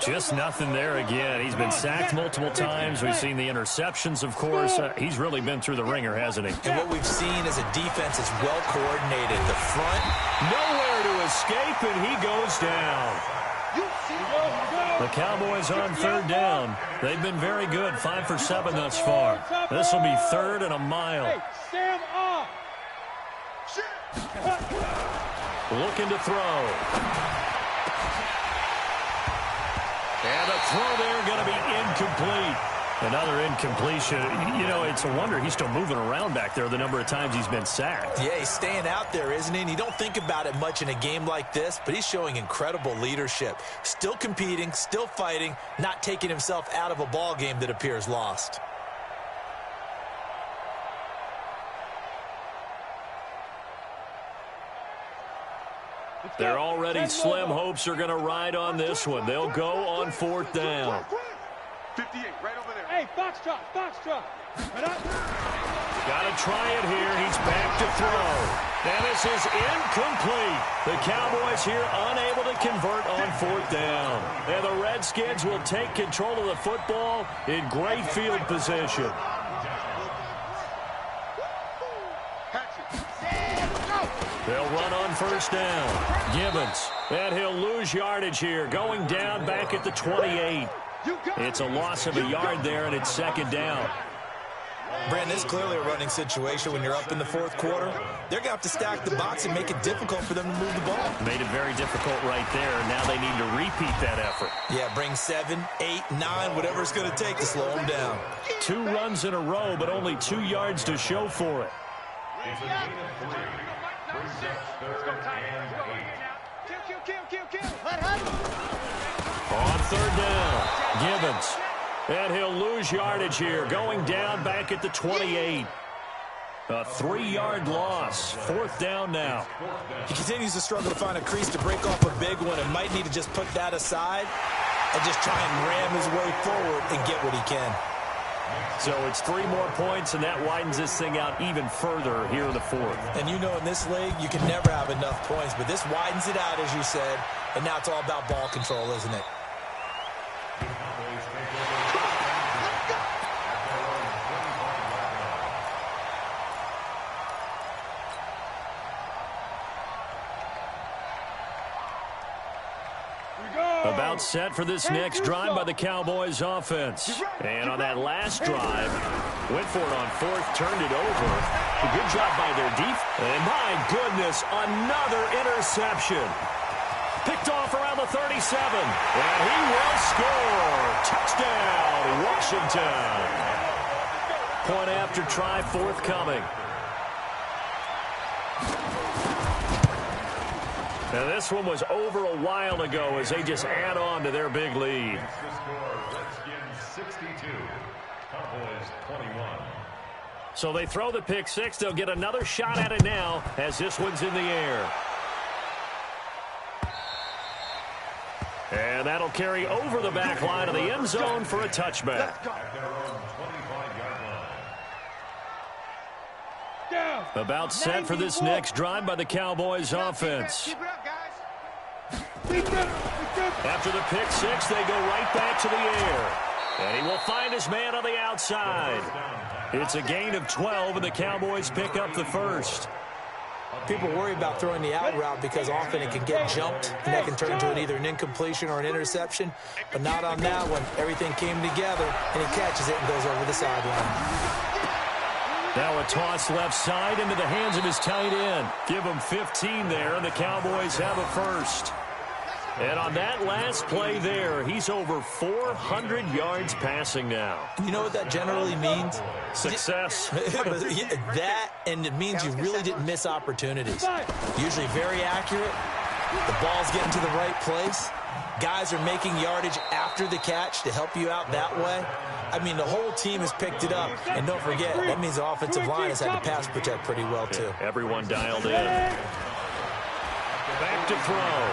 Speaker 1: Just nothing there again. He's been sacked multiple times. We've seen the interceptions, of course. He's really been through the ringer, hasn't he?
Speaker 3: And what we've seen is a defense that's well coordinated. The front,
Speaker 1: nowhere to escape, and he goes down. The Cowboys on 3rd down. They've been very good, 5 for 7 thus far. This will be 3rd and a mile.
Speaker 2: Hey, Sam off.
Speaker 1: Looking to throw. And a throw there going to be incomplete. Another incompletion. You know, it's a wonder he's still moving around back there the number of times he's been sacked.
Speaker 3: Yeah, he's staying out there, isn't he? And you don't think about it much in a game like this, but he's showing incredible leadership. Still competing, still fighting, not taking himself out of a ball game that appears lost.
Speaker 1: They're already slim hopes are going to ride on this one. They'll go on 4th down.
Speaker 2: 58, right over there. Hey, Foxtrot.
Speaker 1: Got to try it here. He's back to throw. And this is incomplete. The Cowboys here unable to convert on 4th down. And the Redskins will take control of the football in great field position. They'll run on 1st down. Gibbons. And he'll lose yardage here. Going down back at the 28. It's a loss of a yard there, and it's 2nd down.
Speaker 3: Brandon, this is clearly a running situation when you're up in the fourth quarter. They're going to have to stack the box and make it difficult for them to move the ball.
Speaker 1: Made it very difficult right there. Now they need to repeat that effort.
Speaker 3: Yeah, bring 7, 8, 9, whatever it's going to take to slow them down.
Speaker 1: 2 runs in a row, but only 2 yards to show for it.
Speaker 4: It's a gain of 3. Brings up 3rd and 8.
Speaker 1: On 3rd down, Gibbons. And he'll lose yardage here, going down back at the 28. A 3-yard loss. 4th down now.
Speaker 3: He continues to struggle to find a crease to break off a big one and might need to just put that aside and just try and ram his way forward and get what he can.
Speaker 1: So it's 3 more points, and that widens this thing out even further here in the 4th.
Speaker 3: And you know in this league, you can never have enough points, but this widens it out, as you said, and now it's all about ball control, isn't it?
Speaker 1: About set for this next drive by the Cowboys offense. And on that last drive, went for it on 4th, turned it over. A good job by their defense. And my goodness, another interception. Picked off around the 37. And he will score. Touchdown, Washington. Point after try forthcoming. Now this one was over a while ago as they just add on to their big lead.
Speaker 4: The score, Redskins 62, Cowboys 21.
Speaker 1: So they throw the pick 6. They'll get another shot at it now as this one's in the air. And that'll carry over the back line of the end zone for a touchback.
Speaker 4: At their own 25-yard line.
Speaker 1: About set for this next drive by the Cowboys offense. After the pick 6, they go right back to the air. And he will find his man on the outside. It's a gain of 12, and the Cowboys pick up the first.
Speaker 3: People worry about throwing the out route because often it can get jumped, and that can turn into either an incompletion or an interception. But not on that one. Everything came together, and he catches it and goes over the sideline.
Speaker 1: Now a toss left side into the hands of his tight end. Give him 15 there, and the Cowboys have a first. And on that last play there, he's over 400 yards passing now.
Speaker 3: You know what that generally means?
Speaker 1: Success.
Speaker 3: That, and it means you really didn't miss opportunities. Usually very accurate. The ball's getting to the right place. Guys are making yardage after the catch to help you out that way. I mean, the whole team has picked it up. And don't forget, that means the offensive line has had to pass protect pretty well, too.
Speaker 1: Yeah, everyone dialed in. Back to throw.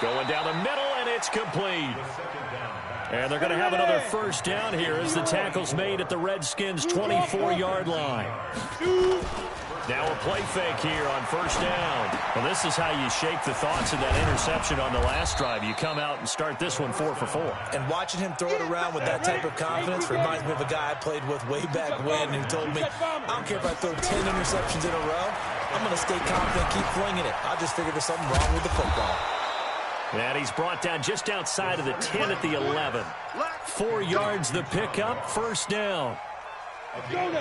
Speaker 1: Going down the middle, and it's complete. And they're going to have another first down here as the tackle's made at the Redskins' 24-yard line. Now a play fake here on first down. Well, this is how you shake the thoughts of that interception on the last drive. You come out and start this one 4 for 4.
Speaker 3: And watching him throw it around with that type of confidence reminds me of a guy I played with way back when who told me, I don't care if I throw 10 interceptions in a row. I'm going to stay confident, keep flinging it. I just figured there's something wrong with the football.
Speaker 1: And he's brought down just outside of the 10 at the 11. 4 yards the pickup, first down.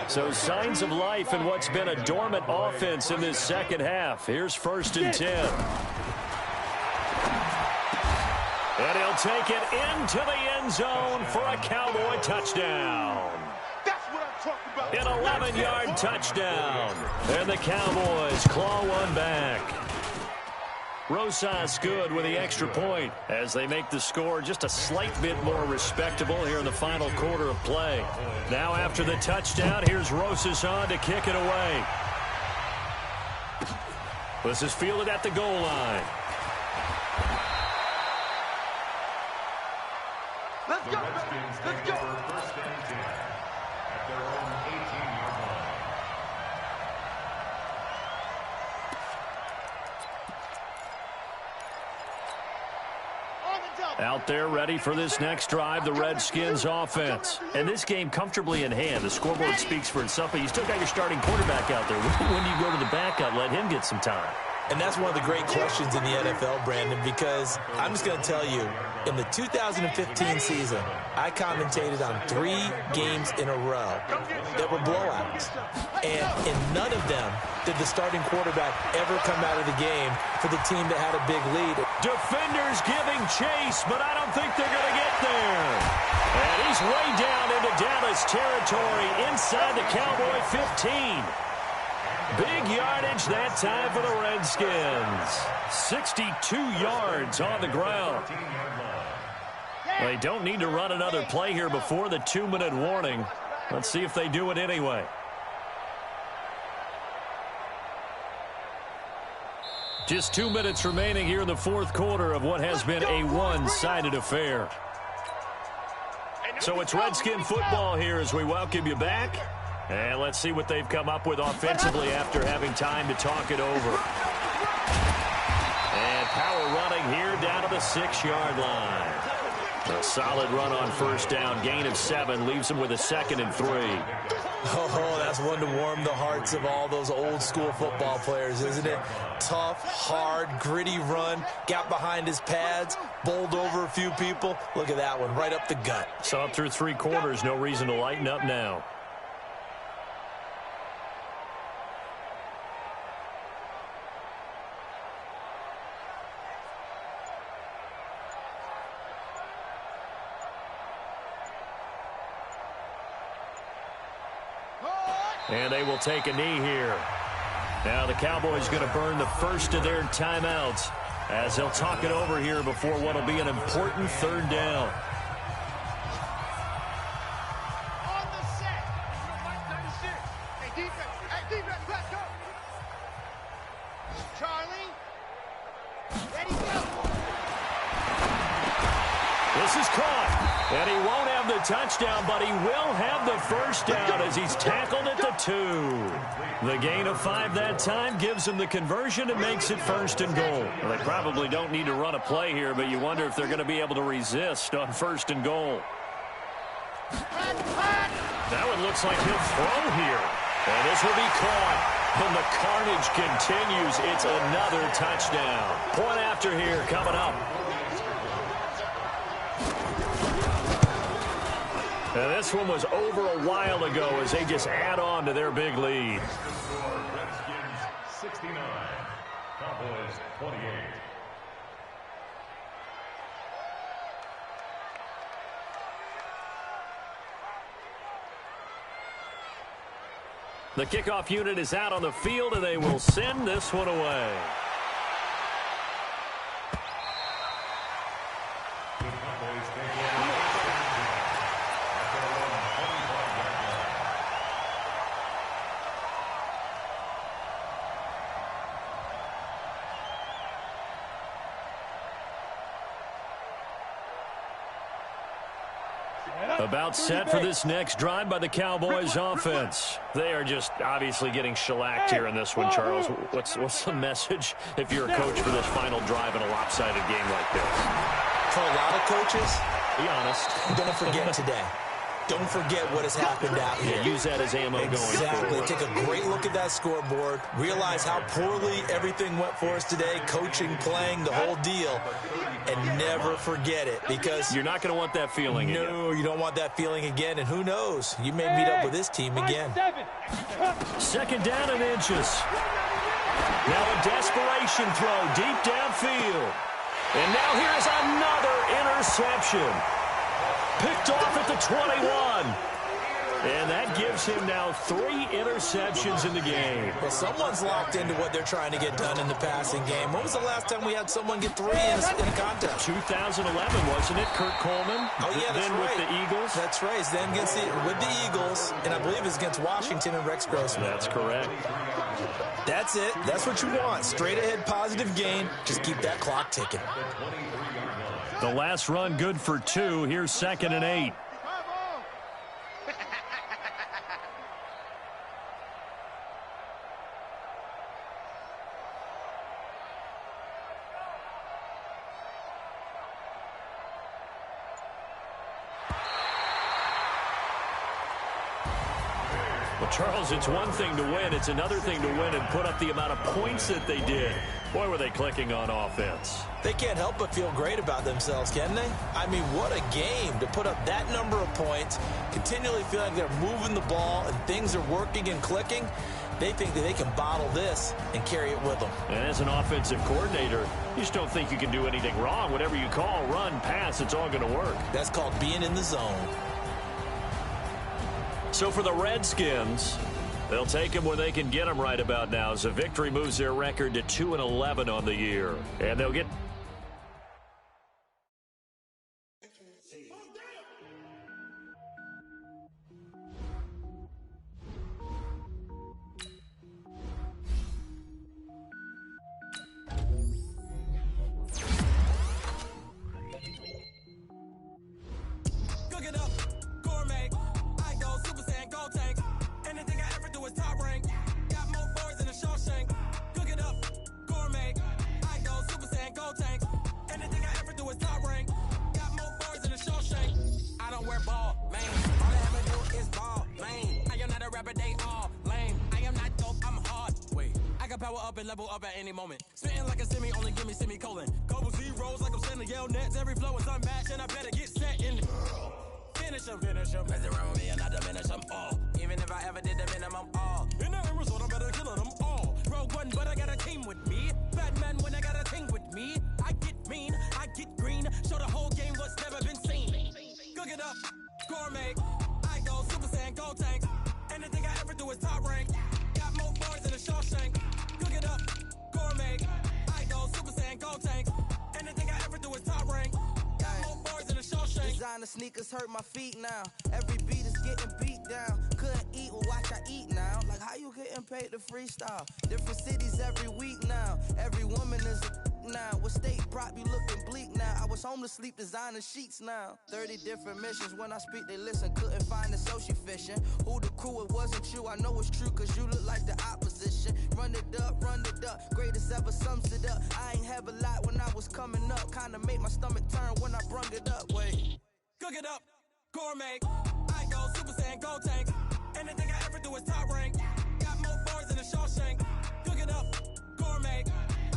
Speaker 1: So signs of life in what's been a dormant offense in this second half. Here's 1st and 10. And he'll take it into the end zone for a Cowboy touchdown. An 11-yard touchdown. And the Cowboys claw one back. Rosas good with the extra point as they make the score just a slight bit more respectable here in the final quarter of play. Now after the touchdown, here's Rosas on to kick it away. This is fielded at the goal line.
Speaker 4: Let's go! Let's go! First and 10 at their own 18-yard line.
Speaker 1: Out there ready for this next drive, the Redskins offense. And this game comfortably in hand. The scoreboard speaks for itself, but you still got your starting quarterback out there. When do you go to the backup, let him get some time?
Speaker 3: And that's one of the great questions in the NFL, Brandon, because I'm just going to tell you, in the 2015 season, I commentated on 3 games in a row that were blowouts. And in none of them did the starting quarterback ever come out of the game for the team that had a big lead.
Speaker 1: Defenders giving chase, but I don't think they're going to get there. And he's way down into Dallas territory inside the Cowboy 15. Big yardage that time for the Redskins. 62 yards on the ground. They don't need to run another play here before the 2-minute warning. Let's see if they do it anyway. Just 2 minutes remaining here in the fourth quarter of what has been a one-sided affair. So it's Redskin football here as we welcome you back. And let's see what they've come up with offensively after having time to talk it over. And power running here down to the 6-yard line. A solid run on first down. Gain of 7 leaves them with a 2nd and 3.
Speaker 3: Oh, that's one to warm the hearts of all those old school football players, isn't it? Tough, hard, gritty run. Got behind his pads, bowled over a few people. Look at that one, right up the gut.
Speaker 1: Saw it through 3 quarters. No reason to lighten up now. And they will take a knee here. Now the Cowboys going to burn the first of their timeouts as they'll talk it over here before what will be an important 3rd down.
Speaker 2: On the set. Hey, defense, let's go. Charlie. Ready, go.
Speaker 1: This is caught. And he won't have the touchdown, but he will have the first down as he's tackled at the 2. The gain of 5 that time gives him the conversion and makes it 1st and goal. Well, they probably don't need to run a play here, but you wonder if they're going to be able to resist on 1st and goal. That one looks like he'll throw here. And this will be caught. And the carnage continues. It's another touchdown. Point after here coming up. And this one was over a while ago as they just add on to their big lead.
Speaker 4: Redskins 69, Cowboys 28.
Speaker 1: The kickoff unit is out on the field, and they will send this one away.
Speaker 4: The Cowboys take over at their own 25-yard line.
Speaker 1: About set for this next drive by the Cowboys offense. They are just obviously getting shellacked here in this one, Charles. What's the message if you're a coach for this final drive in a lopsided game like this?
Speaker 3: For a lot of coaches,
Speaker 1: Be honest.
Speaker 3: don't forget today. Don't forget what has happened out here.
Speaker 1: Use that as ammo going
Speaker 3: Exactly.
Speaker 1: forward.
Speaker 3: Take a great look at that scoreboard. Realize how poorly everything went for us today. Coaching, playing, the whole deal. And never forget it, because
Speaker 1: You're not going to want that feeling again.
Speaker 3: no, you don't want that feeling again. And who knows? You may meet up with this team again.
Speaker 1: 2nd down and inches. Now a desperation throw deep downfield. And now here's another interception. Picked off at the 21. And that gives him now 3 interceptions in the game.
Speaker 3: Well, someone's locked into what they're trying to get done in the passing game. When was the last time we had someone get 3 in a contest?
Speaker 1: 2011, wasn't it? Kurt Coleman.
Speaker 3: Oh, yeah, that's
Speaker 1: then
Speaker 3: right.
Speaker 1: with the Eagles.
Speaker 3: That's right. Then with the Eagles, and I believe it's against Washington and Rex Grossman.
Speaker 1: That's correct.
Speaker 3: That's it. That's what you want. Straight ahead, positive gain. Just keep that clock ticking.
Speaker 1: The last run good for 2. Here's 2nd and 8. Well, Charles, it's one thing to win. It's another thing to win and put up the amount of points that they did. Boy, were they clicking on offense.
Speaker 3: They can't help but feel great about themselves, can they? I mean, what a game to put up that number of points, continually feel like they're moving the ball and things are working and clicking. They think that they can bottle this and carry it with them.
Speaker 1: And as an offensive coordinator, you just don't think you can do anything wrong. Whatever you call, run, pass, it's all going to work.
Speaker 3: That's called being in the zone.
Speaker 1: So for the Redskins, they'll take them where they can get them right about now. As a victory moves their record to 2-11 on the year. And they'll get...
Speaker 5: Level up at any moment. Spitting like a semi, only give me semicolon. Couple zeros like I'm sending yell nets. Every flow is unmatched, and I better get set in. Finish them. Mess around with me and I diminish them all. Even if I ever did the minimum all. In the end result, I'm better killing them all. Rogue one, but I got a team with me. Batman when I got a team with me. I get mean, I get green. Show the whole game what's never been seen. Cook it up, gourmet. I go Super Saiyan, gold tanks. Anything I ever do is top rank. Got more bars than a Shawshank. Cook it up, gourmet. I go Super Saiyan, gold tanks. Anything I ever do is top rank. Got more bars than a Shawshank.
Speaker 6: Designer sneakers hurt my feet now. Every beat is getting beat down. Couldn't eat, well watch I eat now. Like how you getting paid to freestyle? Different cities every week now. Every woman is a now. What state prop you looking bleak now? I was homeless, sleep designer sheets now. 30 different missions. When I speak, they listen. Couldn't find the social fishing. Who the crew? It wasn't you. I know it's true, cause you look like the opposition. Run it up. Greatest ever sums it up. I ain't have a lot when I was coming up. Kinda made my stomach turn when I brung it up. Wait.
Speaker 5: Cook it up, gourmet. I go Super Saiyan, gold tanks. Anything I ever do is top rank. Got more bars than a Shawshank. Cook it up, gourmet.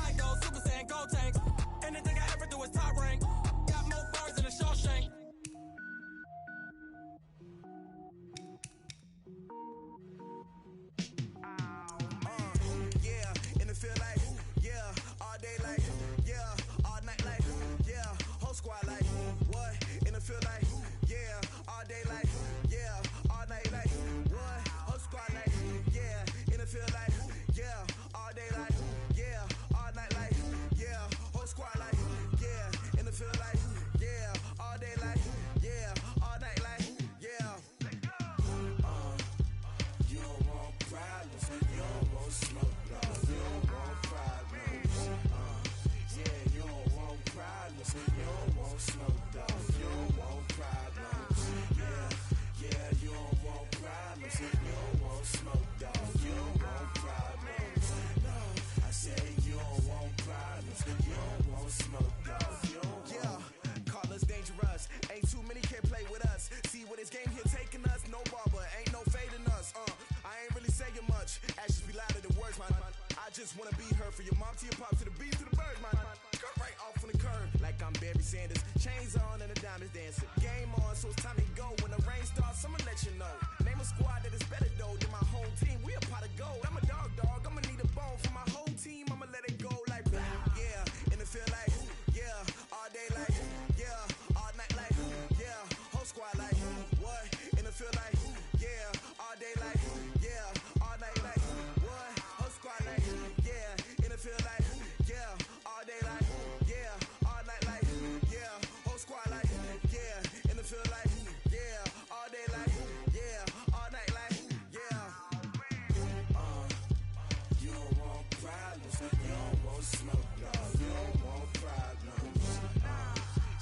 Speaker 5: I go Super Saiyan, gold tanks. Anything I ever do is top rank. Got more bars than a Shawshank.
Speaker 6: Yeah, and it feel like, yeah, all day like, yeah, all night like, yeah, whole squad like, what? And it feel like, yeah, all day like, yeah, all night like, what? Whole squad like, yeah, and it feel like, yeah, all day like, yeah, all night like, yeah, whole squad like, yeah, and it feel like, yeah, all day like, yeah, all night like, yeah. You don't want problems, you don't want smoke, you don't want problems. Yeah, you don't want problems, you don't want smoke, you don't want problems. Yeah, you don't want problems, you don't want smoke, you don't want problems. No, I said you don't want problems, you don't want smoke, you don't want. Yeah, call us dangerous, ain't too many can play with us. See what this game here taking us, no barber, ain't no fading us. I ain't really saying much, actions be louder than words, man. I just wanna be heard from your mom to your pop to the beat to the bird, man. Cut right off on the curb, like I'm Barry Sanders. Chains on and the diamonds dancing. Game on, so it's time to go. When the rain starts, I'ma let you know. Name a squad that is better though than my home team. We a pot of gold. I'm a dog, I'ma need a bone for my whole team. I'ma let it go like, yeah, and it feel like, yeah, all day like, yeah, all night like, yeah, whole squad like, what? And it feel like, yeah, all day like, yeah, all night like, what? Whole squad like, yeah, and it feel like, yeah, all day like, yeah, all night like, yeah, whole squad like, yeah, and it feel like, yeah, all day like, yeah, all night like, yeah. You don't want problems, you don't want smoke, no, you don't want problems.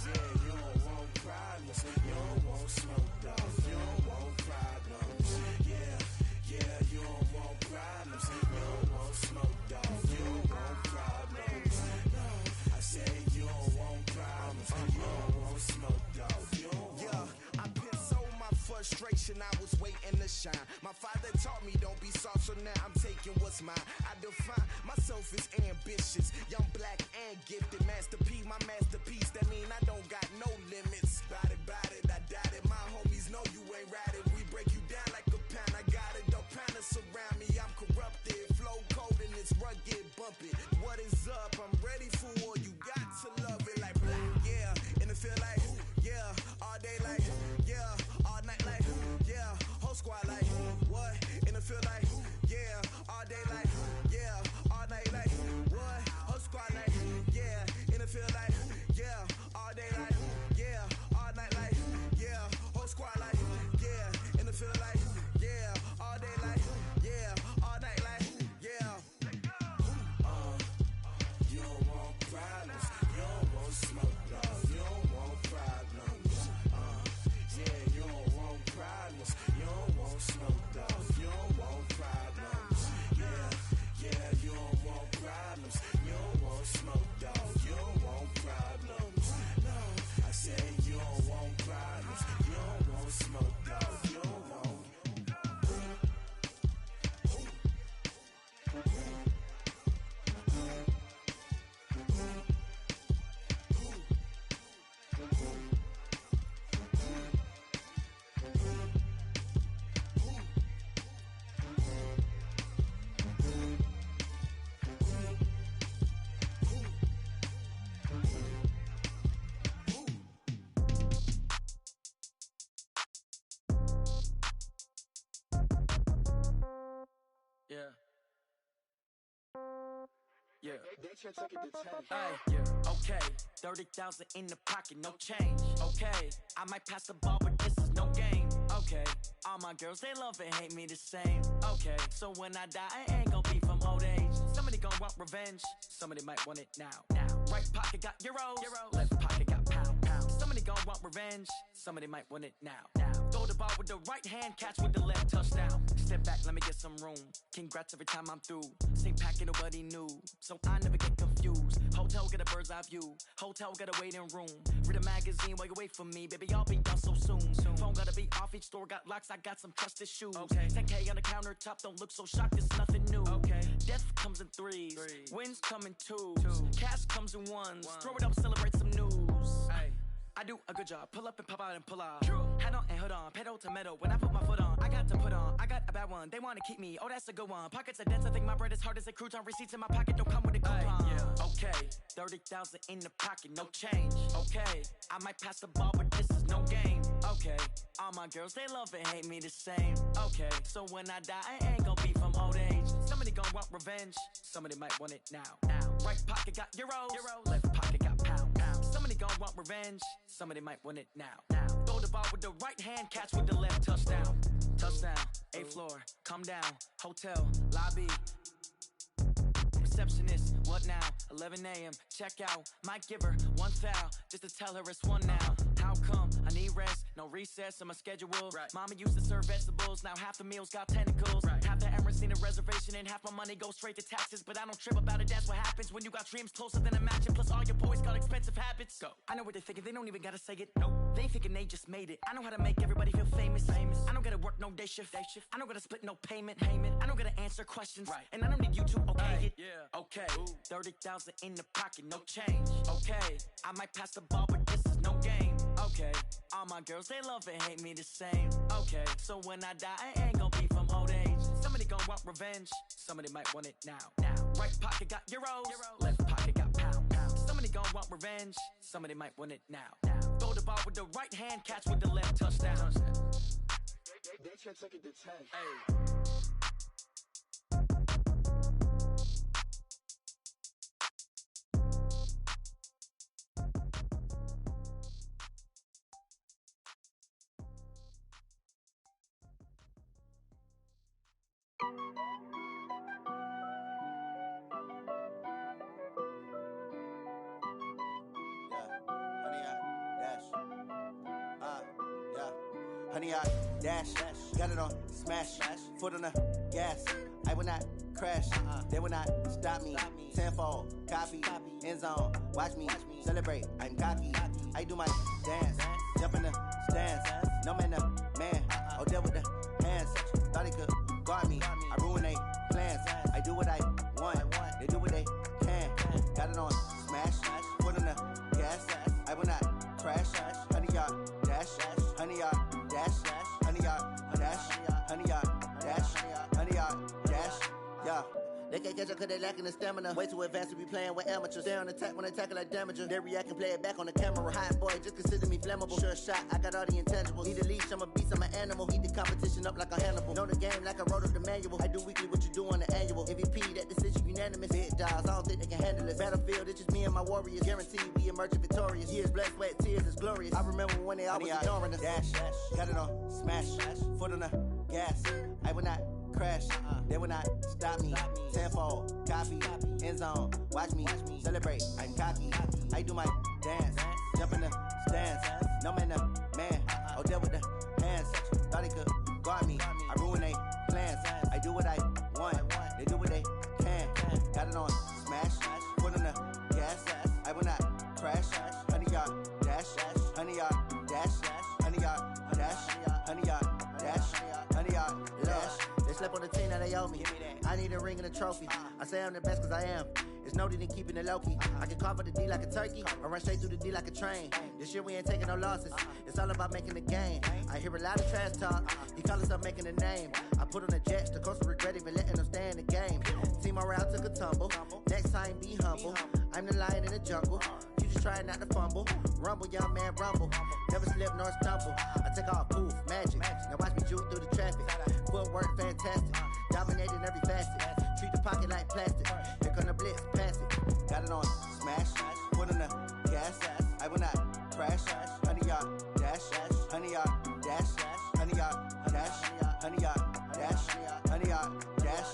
Speaker 6: Yeah, you don't want problems, you don't want smoke, no, you don't want problems. Yeah, you don't want problems, you don't want smoke, no, you don't want problems. No, I said you don't want problems, you don't want smoke, no, you don't want. Yeah, I been so my frustration, I was waiting to shine. My father taught now I'm taking what's mine. I define myself as ambitious, young, black, and gifted. Master P, my masterpiece. That mean I don't got no limits. Bout it, I doubt it. My homies know you ain't ratted. We break you down like a pound. I got it, don't pound to surround me. I'm corrupted, flow cold and it's rugged, bumpy. What is up? I'm ready for war. You got to love it like black, yeah. And it feel like, yeah. All day like, yeah. All night like, yeah. Whole squad like, what? And it feel like, yeah. All day like, yeah. All night like, what? Whole squad like, yeah. And it feel like, yeah. All day like, yeah. All night like, yeah. Whole squad like, yeah. And it feel like, yeah. All day like, yeah. All night like, yeah. You don't want problems. You don't want smoke, dog. You don't want problems. Yeah, you don't want problems. You don't want smoke, dog. You don't want problems. Yeah, you don't want problems. You don't want smoke, dog. You don't want problems. No, I said you don't want problems. You don't want smoke, dog. You don't want.
Speaker 5: Yeah. Hey, yeah. Okay, 30,000 in the pocket, no change. Okay, I might pass the ball, but this is no game. Okay, all my girls, they love and hate me the same. Okay, so when I die, I ain't gon' be from old age. Somebody gon' want revenge, somebody might want it now. Right pocket got euros, left pocket got pound. Somebody gon' want revenge, somebody might want it now. Throw the ball with the right hand, catch with the left, touchdown. Step back, let me get some room. Congrats every time I'm through. Same packet, nobody knew, so I never get confused. Hotel get a bird's eye view. Hotel get a waiting room. Read a magazine while you wait for me, baby. I'll be done so soon. Phone gotta be off. Each store got locks. I got some trusted shoes. Okay. 10K on the countertop. Don't look so shocked. It's nothing new. Okay. Death comes in threes. Wins come in twos. Cash comes in ones. Throw it up, celebrate some news. Hey. I do a good job, pull up and pop out and pull out. Head on and hood on, pedal to metal. When I put my foot on, I got to put on. I got a bad one, they wanna keep me. Oh, that's a good one. Pockets are dense, I think my bread is hard as a crouton. Receipts in my pocket don't come with a coupon. Okay, 30,000 in the pocket, no change. Okay, I might pass the ball, but this is no game. Okay, all my girls, they love and hate me the same. Okay, so when I die, I ain't gon' be from old age. Somebody gon' want revenge, somebody might want it now. Right pocket got euros, left pocket got pound. Somebody gon' want revenge, somebody might want it now. Throw the ball with the right hand, catch with the left, touchdown. Touchdown, 8th floor, come down, hotel, lobby. Receptionist, what now? 11 a.m., check out. Might give her one foul, just to tell her it's one now. How come? I need rest, no recess in my schedule. Mama used to serve vegetables, now half the meals got tentacles. Half the Emirates need a reservation and half my money goes straight to taxes. But I don't trip about it, that's what happens when you got dreams closer than a match. And plus all your boys got expensive habits. Go. I know what they're thinking, they don't even gotta say it. Nope. They ain't thinking they just made it. I know how to make everybody feel famous. I don't gotta work no day shift. I don't gotta split no payment. I don't gotta answer questions. And I don't need you to okay it. Okay, 30,000 in the pocket, no change. Okay, I might pass the ball, but this is no game. Okay, all my girls, they love and hate me the same. Okay, so when I die, I ain't gon' be from old age. Somebody gon' want revenge, somebody might want it now. Right pocket got euros, left pocket got pound. Somebody gon' want revenge, somebody might want it now. Throw the ball with the right hand, catch with the left, touchdown.
Speaker 6: They can't take it to 10.
Speaker 5: Hey.
Speaker 7: Honey, I dash, got it on smash, foot on the gas. I will not crash, they will not stop me. Tenfold, copy, end zone, watch me celebrate. I'm cocky, I do my dance, jump in the stands. No man, the man, oh, deal with the hands. Thought he could guard me, I ruin they plans. I do what I want, they do what they can. Got it on smash, foot on the gas. I will not crash. 100-yard dash, 100-yard dash, 100-yard dash, 100-yard dash, 100-yard dash. Yeah. They can't catch up cause they lacking the stamina. Way too advanced to be playing with amateurs. Stay on attack when they tackle like damager. They react and play it back on the camera. Hot boy, just consider me flammable. Sure shot, I got all the intangibles. Need a leash, I'm a beast, I'm an animal. Eat the competition up like a Hannibal. Know the game like I wrote up the manual. I do weekly what you do on the annual. MVP, that decision unanimous. Big dogs, I don't think they can handle it. Battlefield, it's just me and my warriors. Guaranteed we emerge victorious. Years, blood, sweat, tears, it's glorious. I remember when they always ignoring us. Dash, got it on smash, foot on the gas. I will not crash, they will not stop me. Tenfold, copy, end zone, watch me celebrate. I'm cocky, I do my dance, jump in the stands. No man, the man, oh, deal with the hands. Thought he could guard me, I ruin they plans. I do what I want, they do what they can. Got it on smash, foot on the gas. I will not crash, 100-yard dash, 100-yard dash, 100-yard dash, 100-yard dash, 100-yard dash. They slept on the team that they owe me. I need a ring and a trophy. I say I'm the best cause I am. It's no need in keeping it low-key. I can carve up the D like a turkey or run straight through the D like a train. This year we ain't taking no losses. It's all about making the game. I hear a lot of trash talk. He call us up making a name. I put on the Jets. The coach will regret even letting them stay in the game. Team morale took a tumble. Next time be humble. I'm the lion in the jungle. You just try not to fumble. Rumble, young man, rumble. Never slip nor stumble. I take off, poof, magic. Now watch me juke through the traffic. Footwork fantastic. Dominating every facet. Treat the pocket like plastic. Here come the blitz, pass it. Got it on smash, foot on the gas. I will not crash. 100-yard dash, 100-yard dash, 100-yard dash, 100-yard dash, 100-yard dash.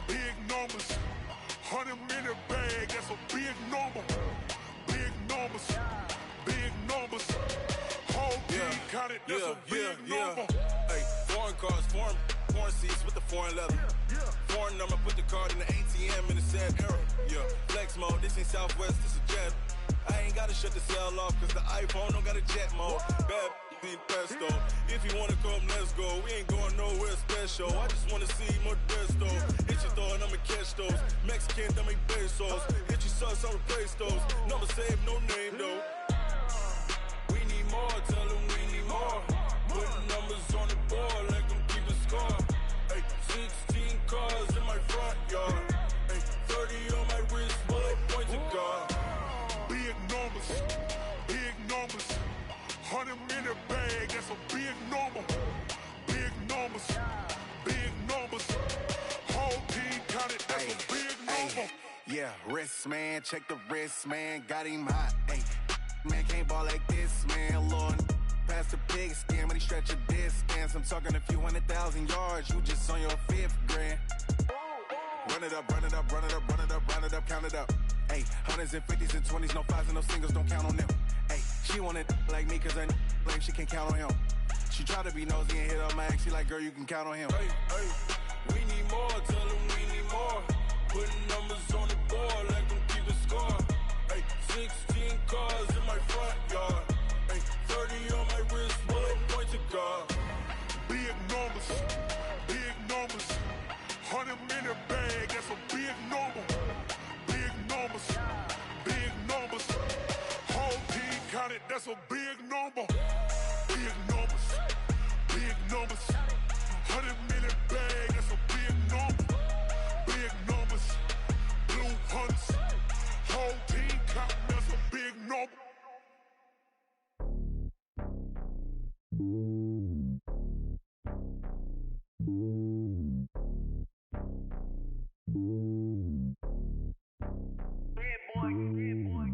Speaker 8: Big numbers, 100-minute bag, that's a big number. Big numbers, whole team counted, that's a big number.
Speaker 9: Hey, foreign cars, foreign seats with the foreign leather. Foreign number, put the card in the ATM in the sad era. Yeah, flex mode, this ain't Southwest, this is jet. I ain't gotta shut the cell off, cause the iPhone don't got a jet mode. Bad need pesto. If you wanna come, let's go. We ain't going nowhere special. I just wanna see more Modesto. Hit your throw and I'ma catch those. Mexican, I make pesos. Hit your sauce, I'll replace those. Number save, no name though. We need more, tell them we need more. Putting numbers on the board, let them keep a score. Hey, 16 cars in my front yard. Hey, 30 on my wrist, bullet point to God.
Speaker 8: Big numbers, 100-minute bag, that's a big number. Big numbers, whole team counted, that's a big number.
Speaker 10: Yeah, wrist man, check the wrist man, got him hot. Ay, man can't ball like this, man. Lord, past the pig skin when he stretch a distance. I'm talking a few 100,000 yards, you just on your 5th grand. Run it up, count it up. Ay, 100s and 50s and 20s, no 5s and no singles, don't count on them. Ay, she want it like me cause her lame, she can't count on him. She try to be nosy and hit up my ex, she like, girl, you can count on him.
Speaker 9: Hey, we need more, tell them we need more. Putting numbers on the board, let them keep a score. Hey, 16 cars in my front yard. Hey, 30 on my wrist, bullet point to God.
Speaker 8: Big numbers, 100-minute bag, that's a big number. Big numbers, whole team counted, that's a big number. Big numbers, 100-minute bag, that's a big number. Big numbers, blue hunts, whole team counting, that's a big number.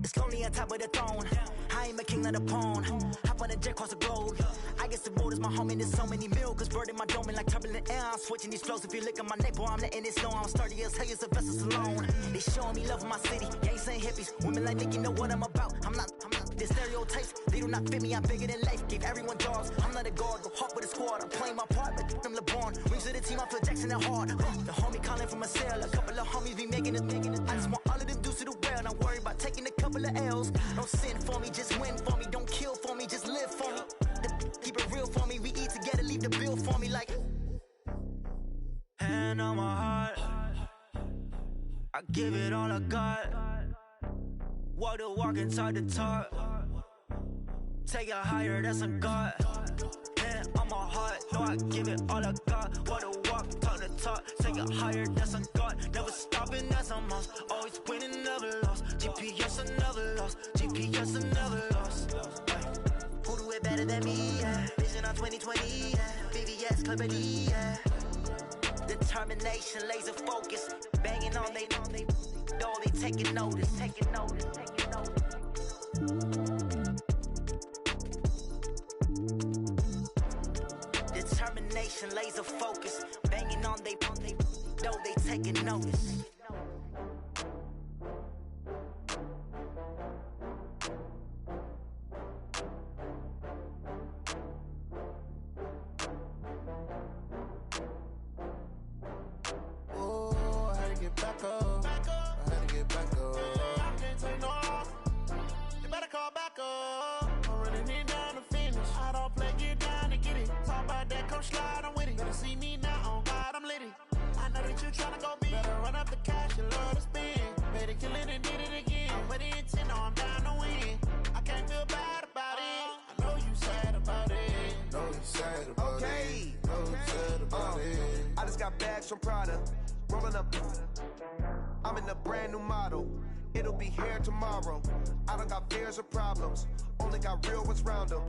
Speaker 11: It's lonely on top of the throne. I
Speaker 5: I am a king of the pawn. Hop on a jet across the globe. I guess the road is my home and there's so many milkers. Bird in my dome and like turbulent air. I'm switching these flows. If you look at my neck, boy, I'm letting it slow. I'm sturdy as hell, a vessel alone. They showing me love in my city. Gangs ain't hippies. Women like Nicky know what I'm about. I'm not the stereotypes. They do not fit me. I'm bigger than life. Give everyone dogs. I'm not a guard. Go hawk with a squad. I'm playing my part like them LeBron. Rings to the team. I feel Jackson and hard. The homie calling from a cell. A couple of homies be making it. I just want all of them dudes to do well. Not worry about taking a couple of L's. Don't sin for me, just win for me. Don't kill for me, just live for me. Keep it real for me. We eat together, leave the bill for me like. Hand on my heart, I give it all I got. Walk the walk and talk the talk. Take it higher, that's a God. Hand on my heart, no, I give it all I got. Walk the walk, talk the talk. Take it higher, that's a God. Never stopping, that's a must. Always winning, never lost. GPS, I never lost. GPS, I never lost. Who do it better than me? Yeah. Vision on 2020, yeah. VVS, Clippity, yeah. Determination, laser focus. Banging on they, though they taking notice, taking notice, taking notice. Determination, laser focus. Banging on they, though they taking notice.
Speaker 11: From Prada, rolling up. I'm in a brand new model. It'll be here tomorrow. I don't got fears or problems. Only got real ones round them.